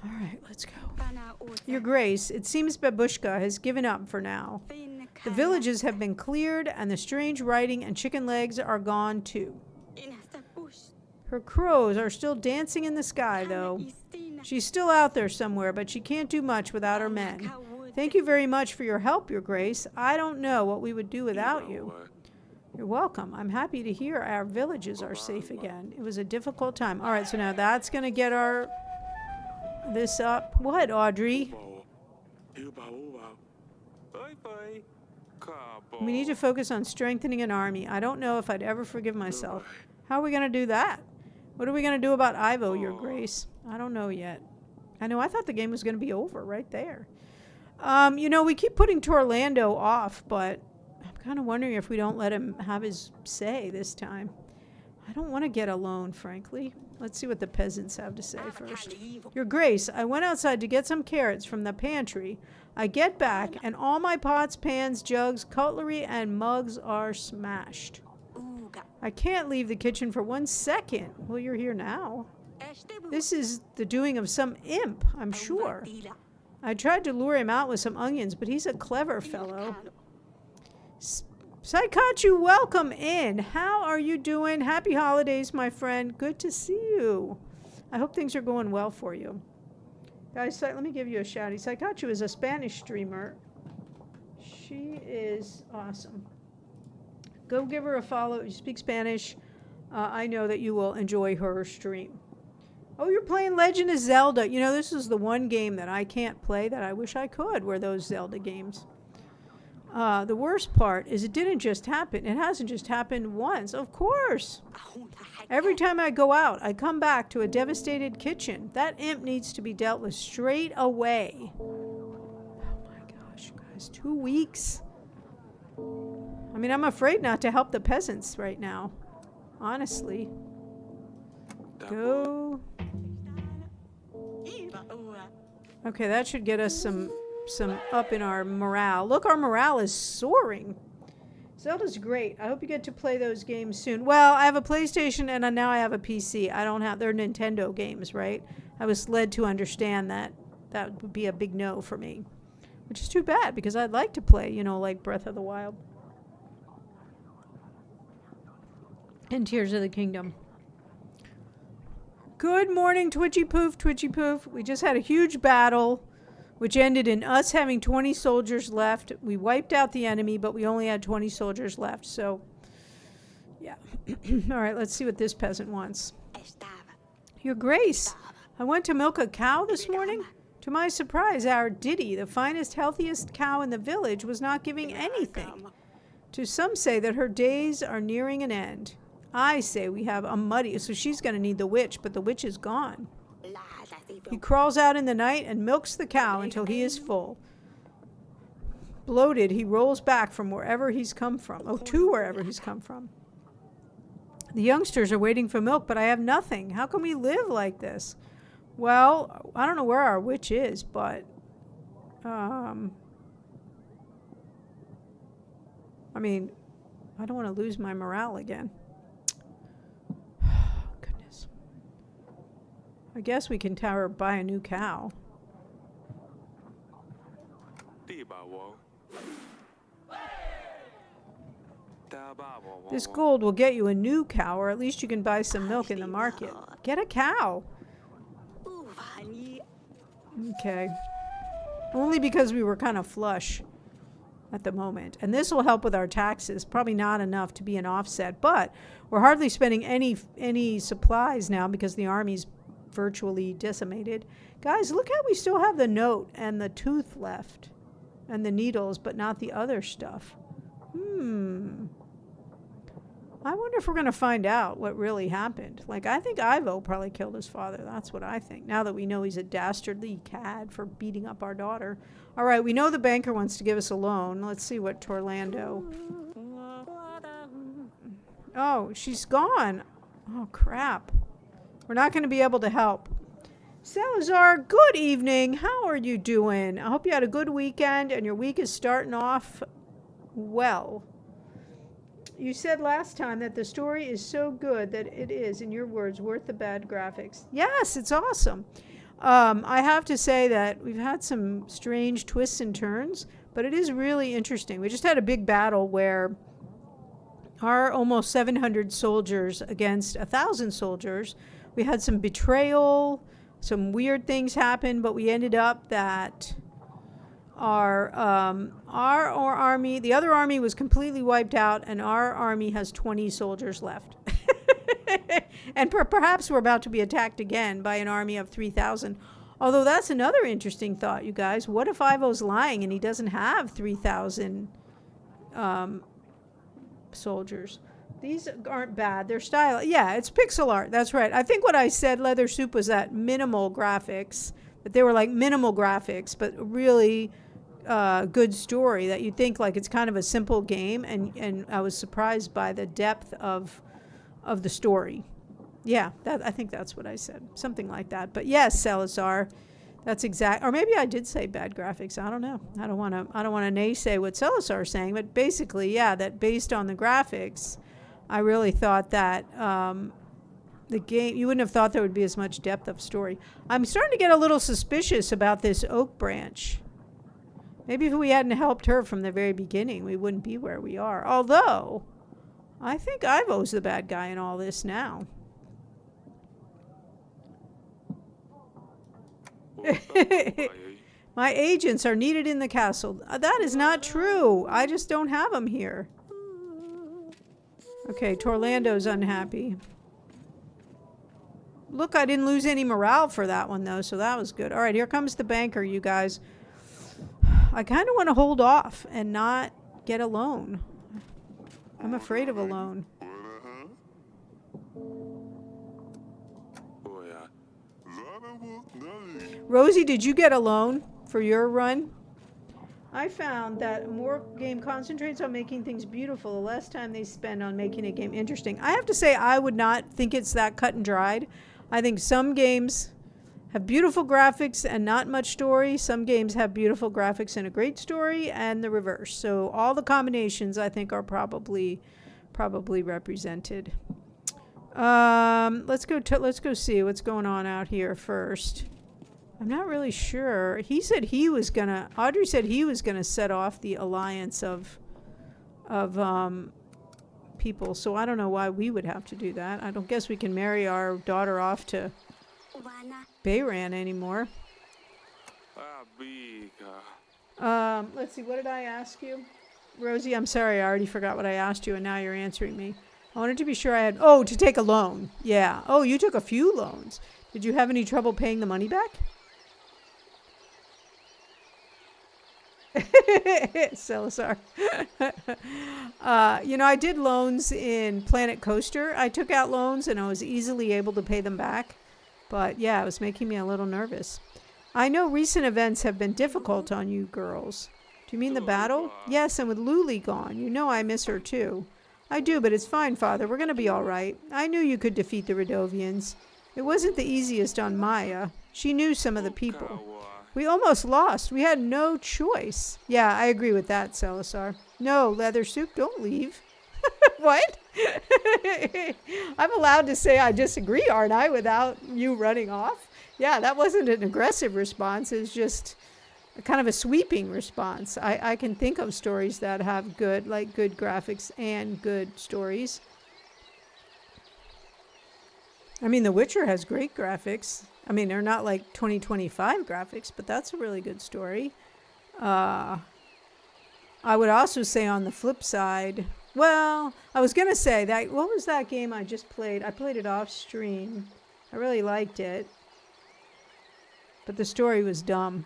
All right, let's go. Your Grace, it seems Babushka has given up for now. The villages have been cleared, and the strange writing and chicken legs are gone too. Her crows are still dancing in the sky, though. She's still out there somewhere, but she can't do much without her men. Thank you very much for your help, Your Grace. I don't know what we would do without you. You're welcome. I'm happy to hear our villages are safe again. It was a difficult time. All right, so now that's going to get this up. What, Audrey? We need to focus on strengthening an army. I don't know if I'd ever forgive myself. How are we going to do that? What are we going to do about Ivo, Your Grace? I don't know yet. I thought the game was going to be over right there. We keep putting Torlando off, but I'm kind of wondering if we don't let him have his say this time. I don't want to get a loan, frankly. Let's see what the peasants have to say first. Your Grace, I went outside to get some carrots from the pantry. I get back, and all my pots, pans, jugs, cutlery, and mugs are smashed. I can't leave the kitchen for 1 second. Well, you're here now. This is the doing of some imp, I'm sure. I tried to lure him out with some onions, but he's a clever fellow. Saikachu, welcome in. How are you doing? Happy holidays, my friend. Good to see you. I hope things are going well for you. Guys, let me give you a shout. Saikachu is a Spanish streamer. She is awesome. Go give her a follow. You speak Spanish. I know that you will enjoy her stream. Oh, you're playing Legend of Zelda. This is the one game that I can't play that I wish I could, were those Zelda games. The worst part is it didn't just happen. It hasn't just happened once. Of course. Every time I go out, I come back to a devastated kitchen. That imp needs to be dealt with straight away. Oh my gosh, guys, 2 weeks. I mean, I'm afraid not to help the peasants right now. Honestly. Go. Okay, that should get us some up in our morale. Look, our morale is soaring. Zelda's great. I hope you get to play those games soon. Well, I have a PlayStation and now I have a PC. I don't have, they're Nintendo games, right? I was led to understand that that would be a big no for me, which is too bad because I'd like to play, you know, like Breath of the Wild and Tears of the Kingdom. Good morning, Twitchy Poof, Twitchy Poof. We just had a huge battle, which ended in us having 20 soldiers left. We wiped out the enemy, but we only had 20 soldiers left. So, yeah. All right, let's see what this peasant wants. Your Grace, I went to milk a cow this morning. To my surprise, our Diddy, the finest, healthiest cow in the village, was not giving anything. To some say that her days are nearing an end. I say we have a muddy, so she's going to need the witch, but the witch is gone. He crawls out in the night and milks the cow until he is full. Bloated, he rolls back from wherever he's come from. Oh, to wherever he's come from. The youngsters are waiting for milk, but I have nothing. How can we live like this? Well, I don't know where our witch is, but... I mean, I don't want to lose my morale again. Goodness. I guess we can tell her buy a new cow. This gold will get you a new cow, or at least you can buy some milk in the market. Get a cow. Okay. Only because we were kind of flush at the moment. And this will help with our taxes. Probably not enough to be an offset, but we're hardly spending any supplies now because the army's virtually decimated. Guys, look how we still have the note and the tooth left and the needles, but not the other stuff. I wonder if we're going to find out what really happened. Like, I think Ivo probably killed his father. That's what I think. Now that we know he's a dastardly cad for beating up our daughter. All right, we know the banker wants to give us a loan. Let's see what Torlando... Oh, she's gone. Oh, crap. We're not going to be able to help. Salazar, good evening. How are you doing? I hope you had a good weekend and your week is starting off well. You said last time that the story is so good that it is, in your words, worth the bad graphics. Yes, it's awesome. I have to say that we've had some strange twists and turns, but it is really interesting. We just had a big battle where our almost 700 soldiers against 1,000 soldiers, we had some betrayal, some weird things happened, but we ended up that our army, the other army was completely wiped out, and our army has 20 soldiers left. And perhaps we're about to be attacked again by an army of 3,000. Although that's another interesting thought, you guys. What if Ivo's lying and he doesn't have 3,000 soldiers? These aren't bad. They're style. Yeah, it's pixel art. That's right. I think what I said, Leather Soup, was that minimal graphics. That they were like minimal graphics, but really good story. That you'd think like it's kind of a simple game, and I was surprised by the depth of the story. Yeah, I think that's what I said. Something like that. But yes, Salazar, that's exact. Or maybe I did say bad graphics. I don't know. I don't want to naysay what Salazar is saying. But basically, yeah, that based on the graphics, I really thought that the game, you wouldn't have thought there would be as much depth of story. I'm starting to get a little suspicious about this oak branch. Maybe if we hadn't helped her from the very beginning, we wouldn't be where we are. Although, I think Ivo's the bad guy in all this now. My agents are needed in the castle. That is not true. I just don't have them here. Okay, Torlando's unhappy. Look, I didn't lose any morale for that one, though, so that was good. All right, here comes the banker, you guys. I kind of want to hold off and not get a loan. I'm afraid of a loan. Rosie, did you get a loan for your run? I found that more game concentrates on making things beautiful, the less time they spend on making a game interesting. I have to say, I would not think it's that cut and dried. I think some games have beautiful graphics and not much story. Some games have beautiful graphics and a great story, and the reverse. So all the combinations, I think, are probably represented. Let's go see what's going on out here first. I'm not really sure. Audrey said he was gonna set off the alliance of people. So I don't know why we would have to do that. I don't guess we can marry our daughter off to Bayran anymore. Let's see. What did I ask you, Rosie? I'm sorry. I already forgot what I asked you, and now you're answering me. I wanted to be sure I had. Oh, to take a loan. Yeah. Oh, you took a few loans. Did you have any trouble paying the money back? Salazar. I did loans in Planet Coaster. I took out loans and I was easily able to pay them back. But yeah, it was making me a little nervous. I know recent events have been difficult on you girls. Do you mean the battle? Yes, and with Luli gone. You know I miss her too. I do, but it's fine, Father. We're going to be all right. I knew you could defeat the Radovians. It wasn't the easiest on Maya. She knew some of the people. We almost lost. We had no choice. Yeah, I agree with that, Salazar. No, Leather Soup, don't leave. What? I'm allowed to say I disagree, aren't I, without you running off? Yeah, that wasn't an aggressive response. It's just kind of a sweeping response. I can think of stories that have good graphics and good stories. I mean, The Witcher has great graphics. I mean, they're not like 2025 graphics, but that's a really good story. I would also say on the flip side, well, I was going to say that, what was that game I just played? I played it off stream. I really liked it. But the story was dumb.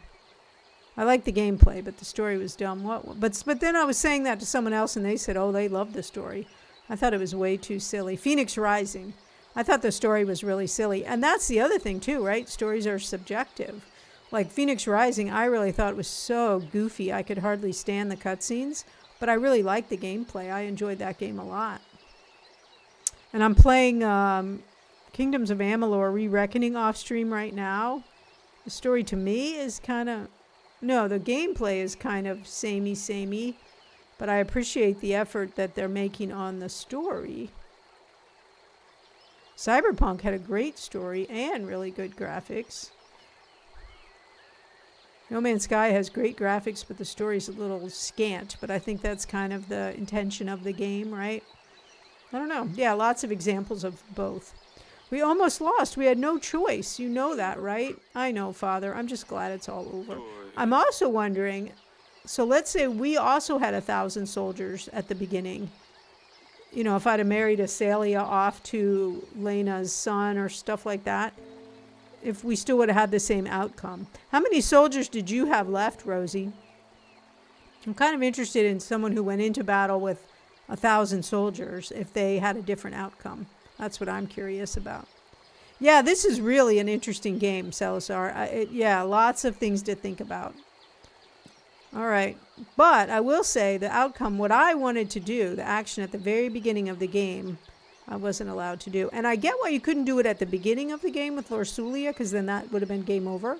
I liked the gameplay, but the story was dumb. But then I was saying that to someone else and they said, oh, they loved the story. I thought it was way too silly. Phoenix Rising. I thought the story was really silly. And that's the other thing too, right? Stories are subjective. Like Phoenix Rising, I really thought was so goofy. I could hardly stand the cutscenes, but I really liked the gameplay. I enjoyed that game a lot. And I'm playing Kingdoms of Amalur Re-Reckoning off stream right now. The story to me is the gameplay is kind of samey, but I appreciate the effort that they're making on the story. Cyberpunk had a great story and really good graphics. No Man's Sky has great graphics, but the story's a little scant. But I think that's kind of the intention of the game, right? I don't know. Yeah, lots of examples of both. We almost lost. We had no choice. You know that, right? I know, Father. I'm just glad it's all over. I'm also wondering, so let's say we also had 1,000 soldiers at the beginning. You know, if I'd have married Asalia off to Lena's son or stuff like that, if we still would have had the same outcome. How many soldiers did you have left, Rosie? I'm kind of interested in someone who went into battle with 1,000 soldiers, if they had a different outcome. That's what I'm curious about. Yeah, this is really an interesting game, Salazar. Lots of things to think about. All right. But I will say the outcome, what I wanted to do, the action at the very beginning of the game, I wasn't allowed to do. And I get why you couldn't do it at the beginning of the game with Lorsulia, because then that would have been game over.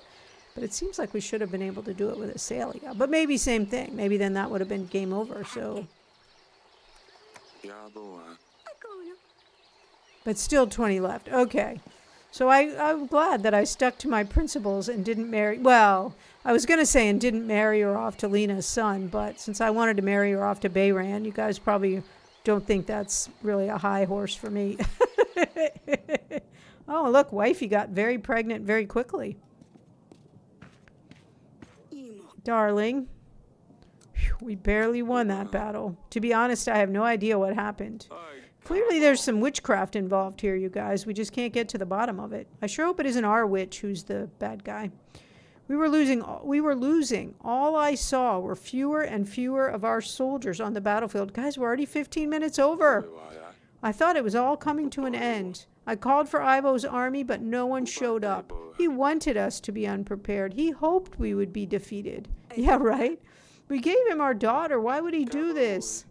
But it seems like we should have been able to do it with Asalia. But maybe same thing. Maybe then that would have been game over. So. But still 20 left. Okay. So I'm glad that I stuck to my principles and didn't marry. Well, I was going to say and didn't marry her off to Lena's son. But since I wanted to marry her off to Bayran, you guys probably don't think that's really a high horse for me. Oh, look, wifey got very pregnant very quickly. Darling. Whew, we barely won that battle. To be honest, I have no idea what happened. Clearly there's some witchcraft involved here, you guys. We just can't get to the bottom of it. I sure hope it isn't our witch who's the bad guy. We were losing. All I saw were fewer and fewer of our soldiers on the battlefield. Guys, we're already 15 minutes over. I thought it was all coming to an end. I called for Ivo's army, but no one showed up. He wanted us to be unprepared. He hoped we would be defeated. Yeah, right? We gave him our daughter. Why would he do this?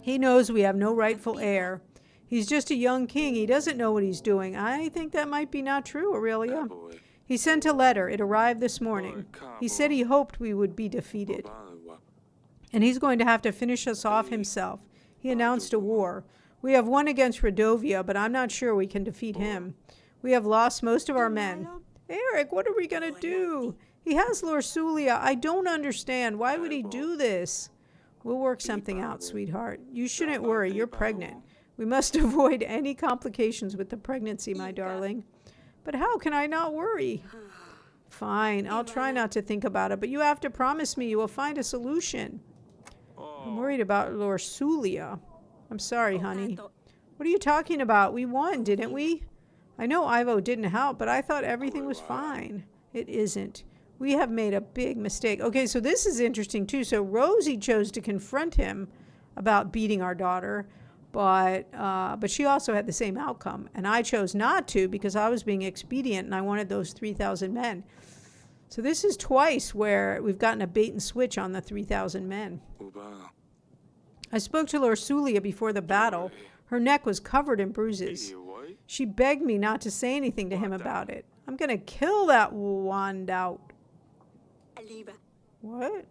He knows we have no rightful heir. He's just a young king. He doesn't know what he's doing. I think that might be not true, Aurelia. He sent a letter. It arrived this morning. He said he hoped we would be defeated. And he's going to have to finish us off himself. He announced a war. We have won against Redovia, but I'm not sure we can defeat him. We have lost most of our men. Eric, what are we going to do? He has Lorsulia. I don't understand. Why would he do this? We'll work something out, sweetheart. You shouldn't worry. You're pregnant. We must avoid any complications with the pregnancy, my darling. But how can I not worry? Fine. I'll try not to think about it, but you have to promise me you will find a solution. I'm worried about Lorsulia. I'm sorry, honey. What are you talking about? We won, didn't we? I know Ivo didn't help, but I thought everything was fine. It isn't. We have made a big mistake. Okay, so this is interesting, too. So Rosie chose to confront him about beating our daughter, but she also had the same outcome. And I chose not to because I was being expedient and I wanted those 3,000 men. So this is twice where we've gotten a bait and switch on the 3,000 men. I spoke to Lorsulia before the battle. Her neck was covered in bruises. She begged me not to say anything to him about it. I'm going to kill that Wandout. What?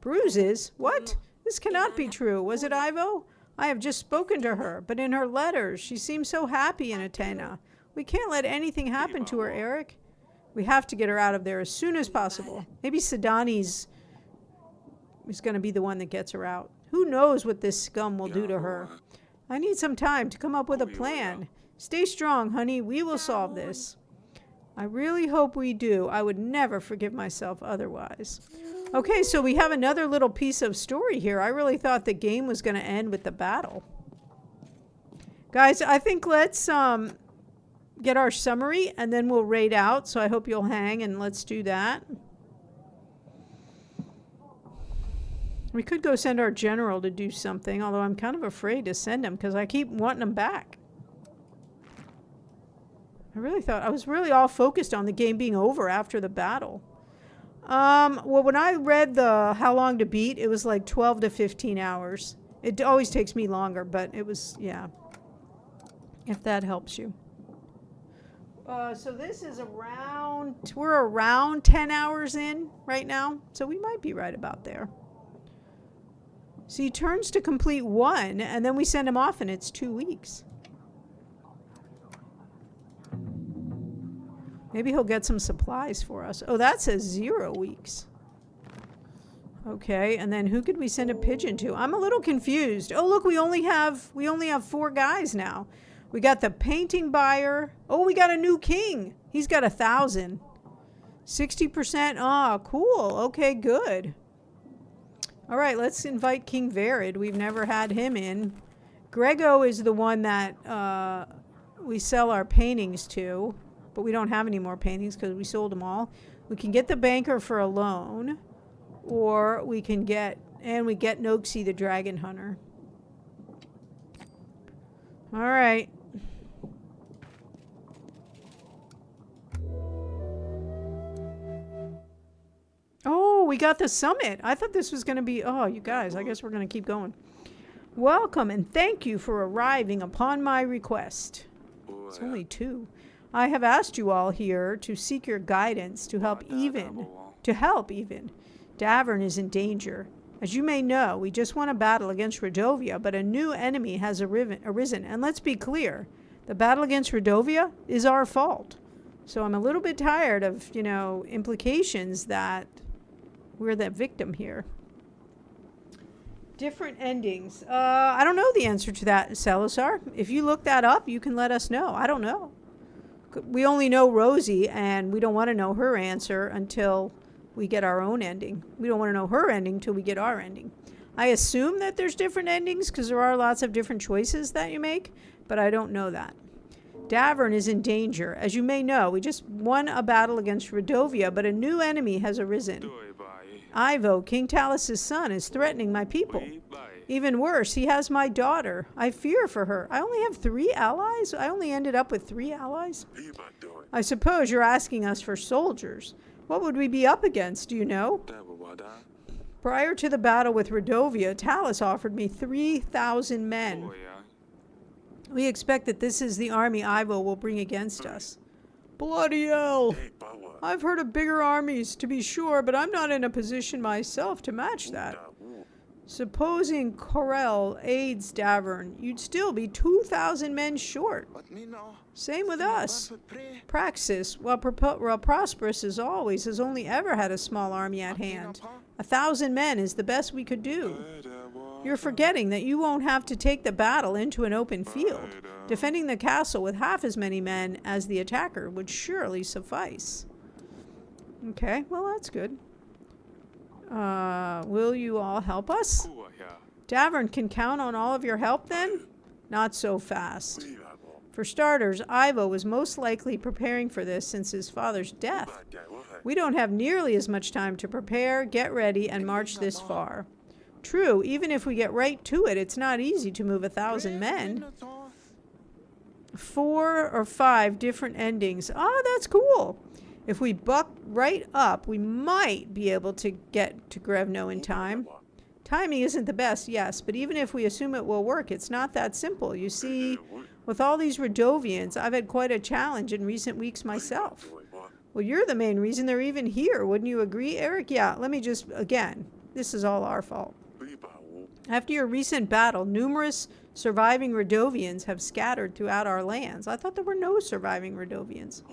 Bruises? What? This cannot be true. Was it Ivo? I have just spoken to her, but in her letters, she seems so happy in Athena. We can't let anything happen to her, Eric. We have to get her out of there as soon as possible. Maybe Sidani's is going to be the one that gets her out. Who knows what this scum will do to her? I need some time to come up with a plan. Stay strong, honey. We will solve this. I really hope we do. I would never forgive myself otherwise. Okay, so we have another little piece of story here. I really thought the game was going to end with the battle. Guys, I think let's get our summary and then we'll raid out. So I hope you'll hang and let's do that. We could go send our general to do something, although I'm kind of afraid to send him because I keep wanting him back. I was really all focused on the game being over after the battle. Well, when I read the how long to beat, it was like 12 to 15 hours. It always takes me longer, but it was, yeah. If that helps you. So this is we're around 10 hours in right now. So we might be right about there. So he turns to complete 1, and then we send him off, and it's 2 weeks. Maybe he'll get some supplies for us. Oh, that says 0 weeks. Okay, and then who could we send a pigeon to? I'm a little confused. Oh, look, we only have 4 guys now. We got the painting buyer. Oh, we got a new king. He's got 1,000. 60%. Oh, cool. Okay, good. All right, let's invite King Verid. We've never had him in. Grego is the one that we sell our paintings to, but we don't have any more paintings because we sold them all. We can get the banker for a loan, or we get Noxie the dragon hunter. All right. Oh, we got the summit. I thought this was going to be... Oh, you guys, I guess we're going to keep going. Welcome and thank you for arriving upon my request. It's only 2. I have asked you all here to seek your guidance to help even. Davern is in danger. As you may know, we just won a battle against Redovia, but a new enemy has arisen. And let's be clear, the battle against Redovia is our fault. So I'm a little bit tired of, implications that we're the victim here. Different endings. I don't know the answer to that, Salazar. If you look that up, you can let us know. I don't know. We only know Rosie, and we don't want to know her answer until we get our own ending. We don't want to know her ending till we get our ending. I assume that there's different endings because there are lots of different choices that you make, but I don't know that. Davern is in danger. As you may know, we just won a battle against Redovia, but a new enemy has arisen. Ivo, King Talos' son, is threatening my people. Even worse, he has my daughter. I fear for her. I only have 3 allies? I only ended up with 3 allies? I suppose you're asking us for soldiers. What would we be up against, do you know? Prior to the battle with Redovia, Talos offered me 3,000 men. We expect that this is the army Ivo will bring against us. Bloody hell! I've heard of bigger armies, to be sure, but I'm not in a position myself to match that. Supposing Corel aids Davern, you'd still be 2,000 men short. Same with us. Praxis, while prosperous as always, has only ever had a small army at hand. 1,000 men is the best we could do. You're forgetting that you won't have to take the battle into an open field. Defending the castle with half as many men as the attacker would surely suffice. Okay, well that's good. Will you all help us? Davern can count on all of your help then? Not so fast. For starters, Ivo was most likely preparing for this since his father's death. We don't have nearly as much time to prepare, get ready, and march this far. True, even if we get right to it, it's not easy to move 1,000 men. 4 or 5 different endings. Oh, that's cool. If we buck right up, we might be able to get to Grevno in time. Timing isn't the best, yes, but even if we assume it will work, it's not that simple. You see, with all these Redovians, I've had quite a challenge in recent weeks myself. Well, you're the main reason they're even here. Wouldn't you agree, Eric? Yeah, let me just, again, this is all our fault. After your recent battle, numerous surviving Redovians have scattered throughout our lands. I thought there were no surviving Redovians.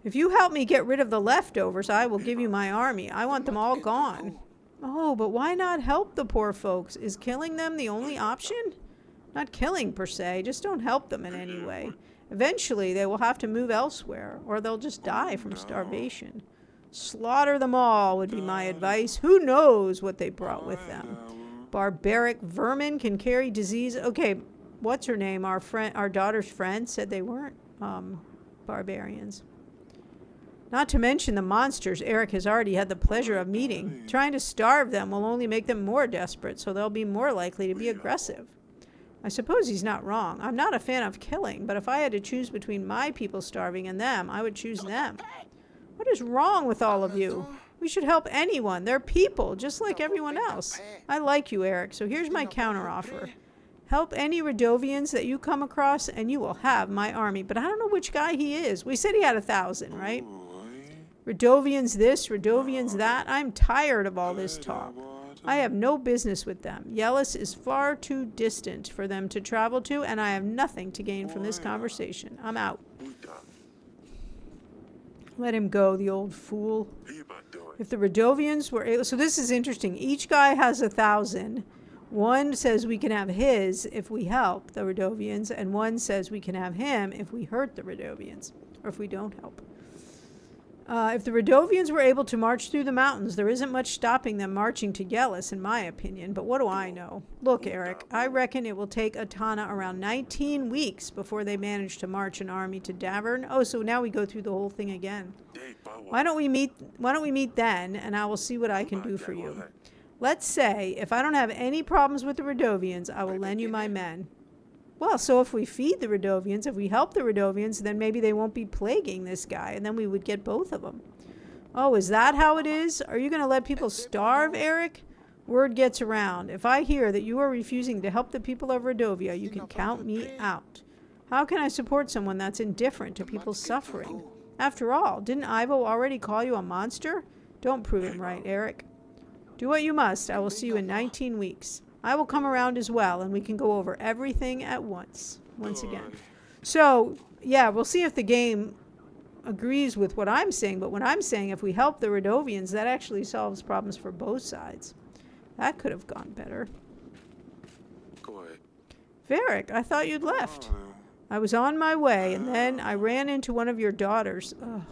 If you help me get rid of the leftovers, I will give you my army. I want them all gone. Oh, but why not help the poor folks? Is killing them the only option? Not killing per se, just don't help them in any way. Eventually, they will have to move elsewhere, or they'll just die from starvation. Slaughter them all would be my advice. Who knows what they brought with them? Barbaric vermin can carry disease. Okay, what's her name? Our daughter's friend said they weren't barbarians. Not to mention the monsters Eric has already had the pleasure of meeting. Trying to starve them will only make them more desperate, so they'll be more likely to be aggressive. I suppose he's not wrong. I'm not a fan of killing, but if I had to choose between my people starving and them, I would choose them. What is wrong with all of you? We should help anyone. They're people, just like everyone else. I like you, Eric, so here's my counteroffer. Help any Redovians that you come across, and you will have my army. But I don't know which guy he is. We said he had 1,000, right? Redovians this, Redovians that. I'm tired of all this talk. I have no business with them. Yelis is far too distant for them to travel to, and I have nothing to gain from this conversation. I'm out. Let him go, the old fool. If the Redovians were able... So this is interesting. Each guy has 1,000. One says we can have his if we help the Redovians, and one says we can have him if we hurt the Redovians, or if we don't help. If the Redovians were able to march through the mountains, there isn't much stopping them marching to Yelis, in my opinion. But what do I know? Look, Eric, I reckon it will take Atana around 19 weeks before they manage to march an army to Davern. Oh, so now we go through the whole thing again. Why don't we meet then, and I will see what I can do for you. Let's say, if I don't have any problems with the Redovians, I will lend you my men. Well, so if we feed the Redovians, if we help the Redovians, then maybe they won't be plaguing this guy, and then we would get both of them. Oh, is that how it is? Are you going to let people starve, Eric? Word gets around. If I hear that you are refusing to help the people of Redovia, you can count me out. How can I support someone that's indifferent to people's suffering? After all, didn't Ivo already call you a monster? Don't prove him right, Eric. Do what you must. I will see you in 19 weeks. I will come around as well, and we can go over everything at once again. So, yeah, we'll see if the game agrees with what I'm saying, but what I'm saying, if we help the Redovians, that actually solves problems for both sides. That could have gone better. Varric, I thought you'd left. I was on my way, and then I ran into one of your daughters. Ugh.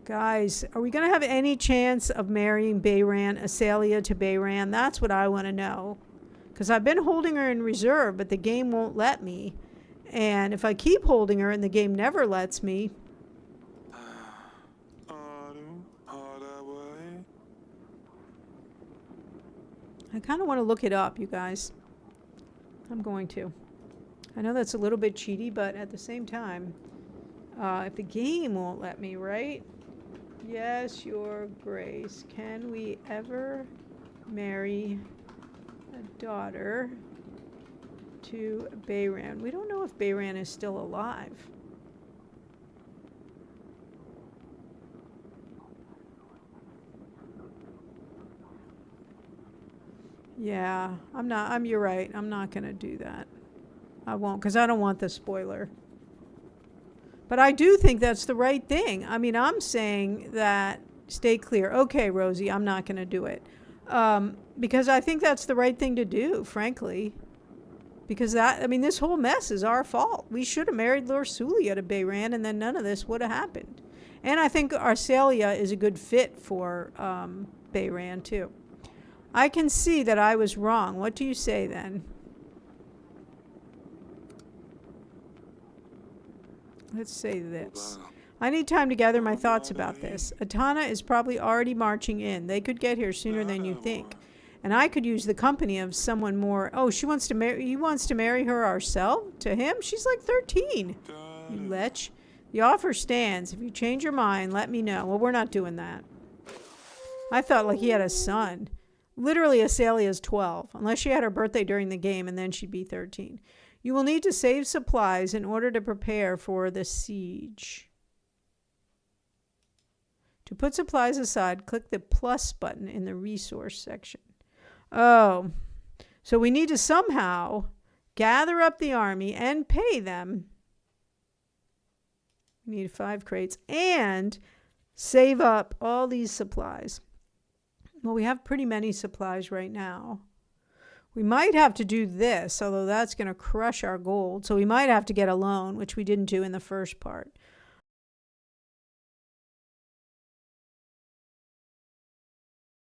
Guys, are we going to have any chance of marrying Bayran, Asalia to Bayran? That's what I want to know. Because I've been holding her in reserve, but the game won't let me. And if I keep holding her and the game never lets me, I kind of want to look it up, you guys. I'm going to. I know that's a little bit cheaty, but at the same time, if the game won't let me, right? Yes, Your Grace. Can we ever marry a daughter to Bayran? We don't know if Bayran is still alive. Yeah, you're right. I'm not going to do that. I won't, because I don't want the spoiler. But I do think that's the right thing. I mean, I'm saying that stay clear. Okay, Rosie, I'm not going to do it. Because I think that's the right thing to do, frankly. Because this whole mess is our fault. We should have married Lorsulia to Bayran, and then none of this would have happened. And I think Arcelia is a good fit for Bayran, too. I can see that I was wrong. What do you say, then? Let's say this. I need time to gather my thoughts about this. Atana is probably already marching in. They could get here sooner than you think. And I could use the company of someone more. Oh, he wants to marry her ourselves? To him? She's like 13. You lech. The offer stands. If you change your mind, let me know. Well, we're not doing that. I thought like he had a son. Literally, Azalea's 12. Unless she had her birthday during the game, and then she'd be 13. You will need to save supplies in order to prepare for the siege. To put supplies aside, click the plus button in the resource section. Oh, so we need to somehow gather up the army and pay them. We need 5 crates and save up all these supplies. Well, we have pretty many supplies right now. We might have to do this, although that's going to crush our gold. So we might have to get a loan, which we didn't do in the first part.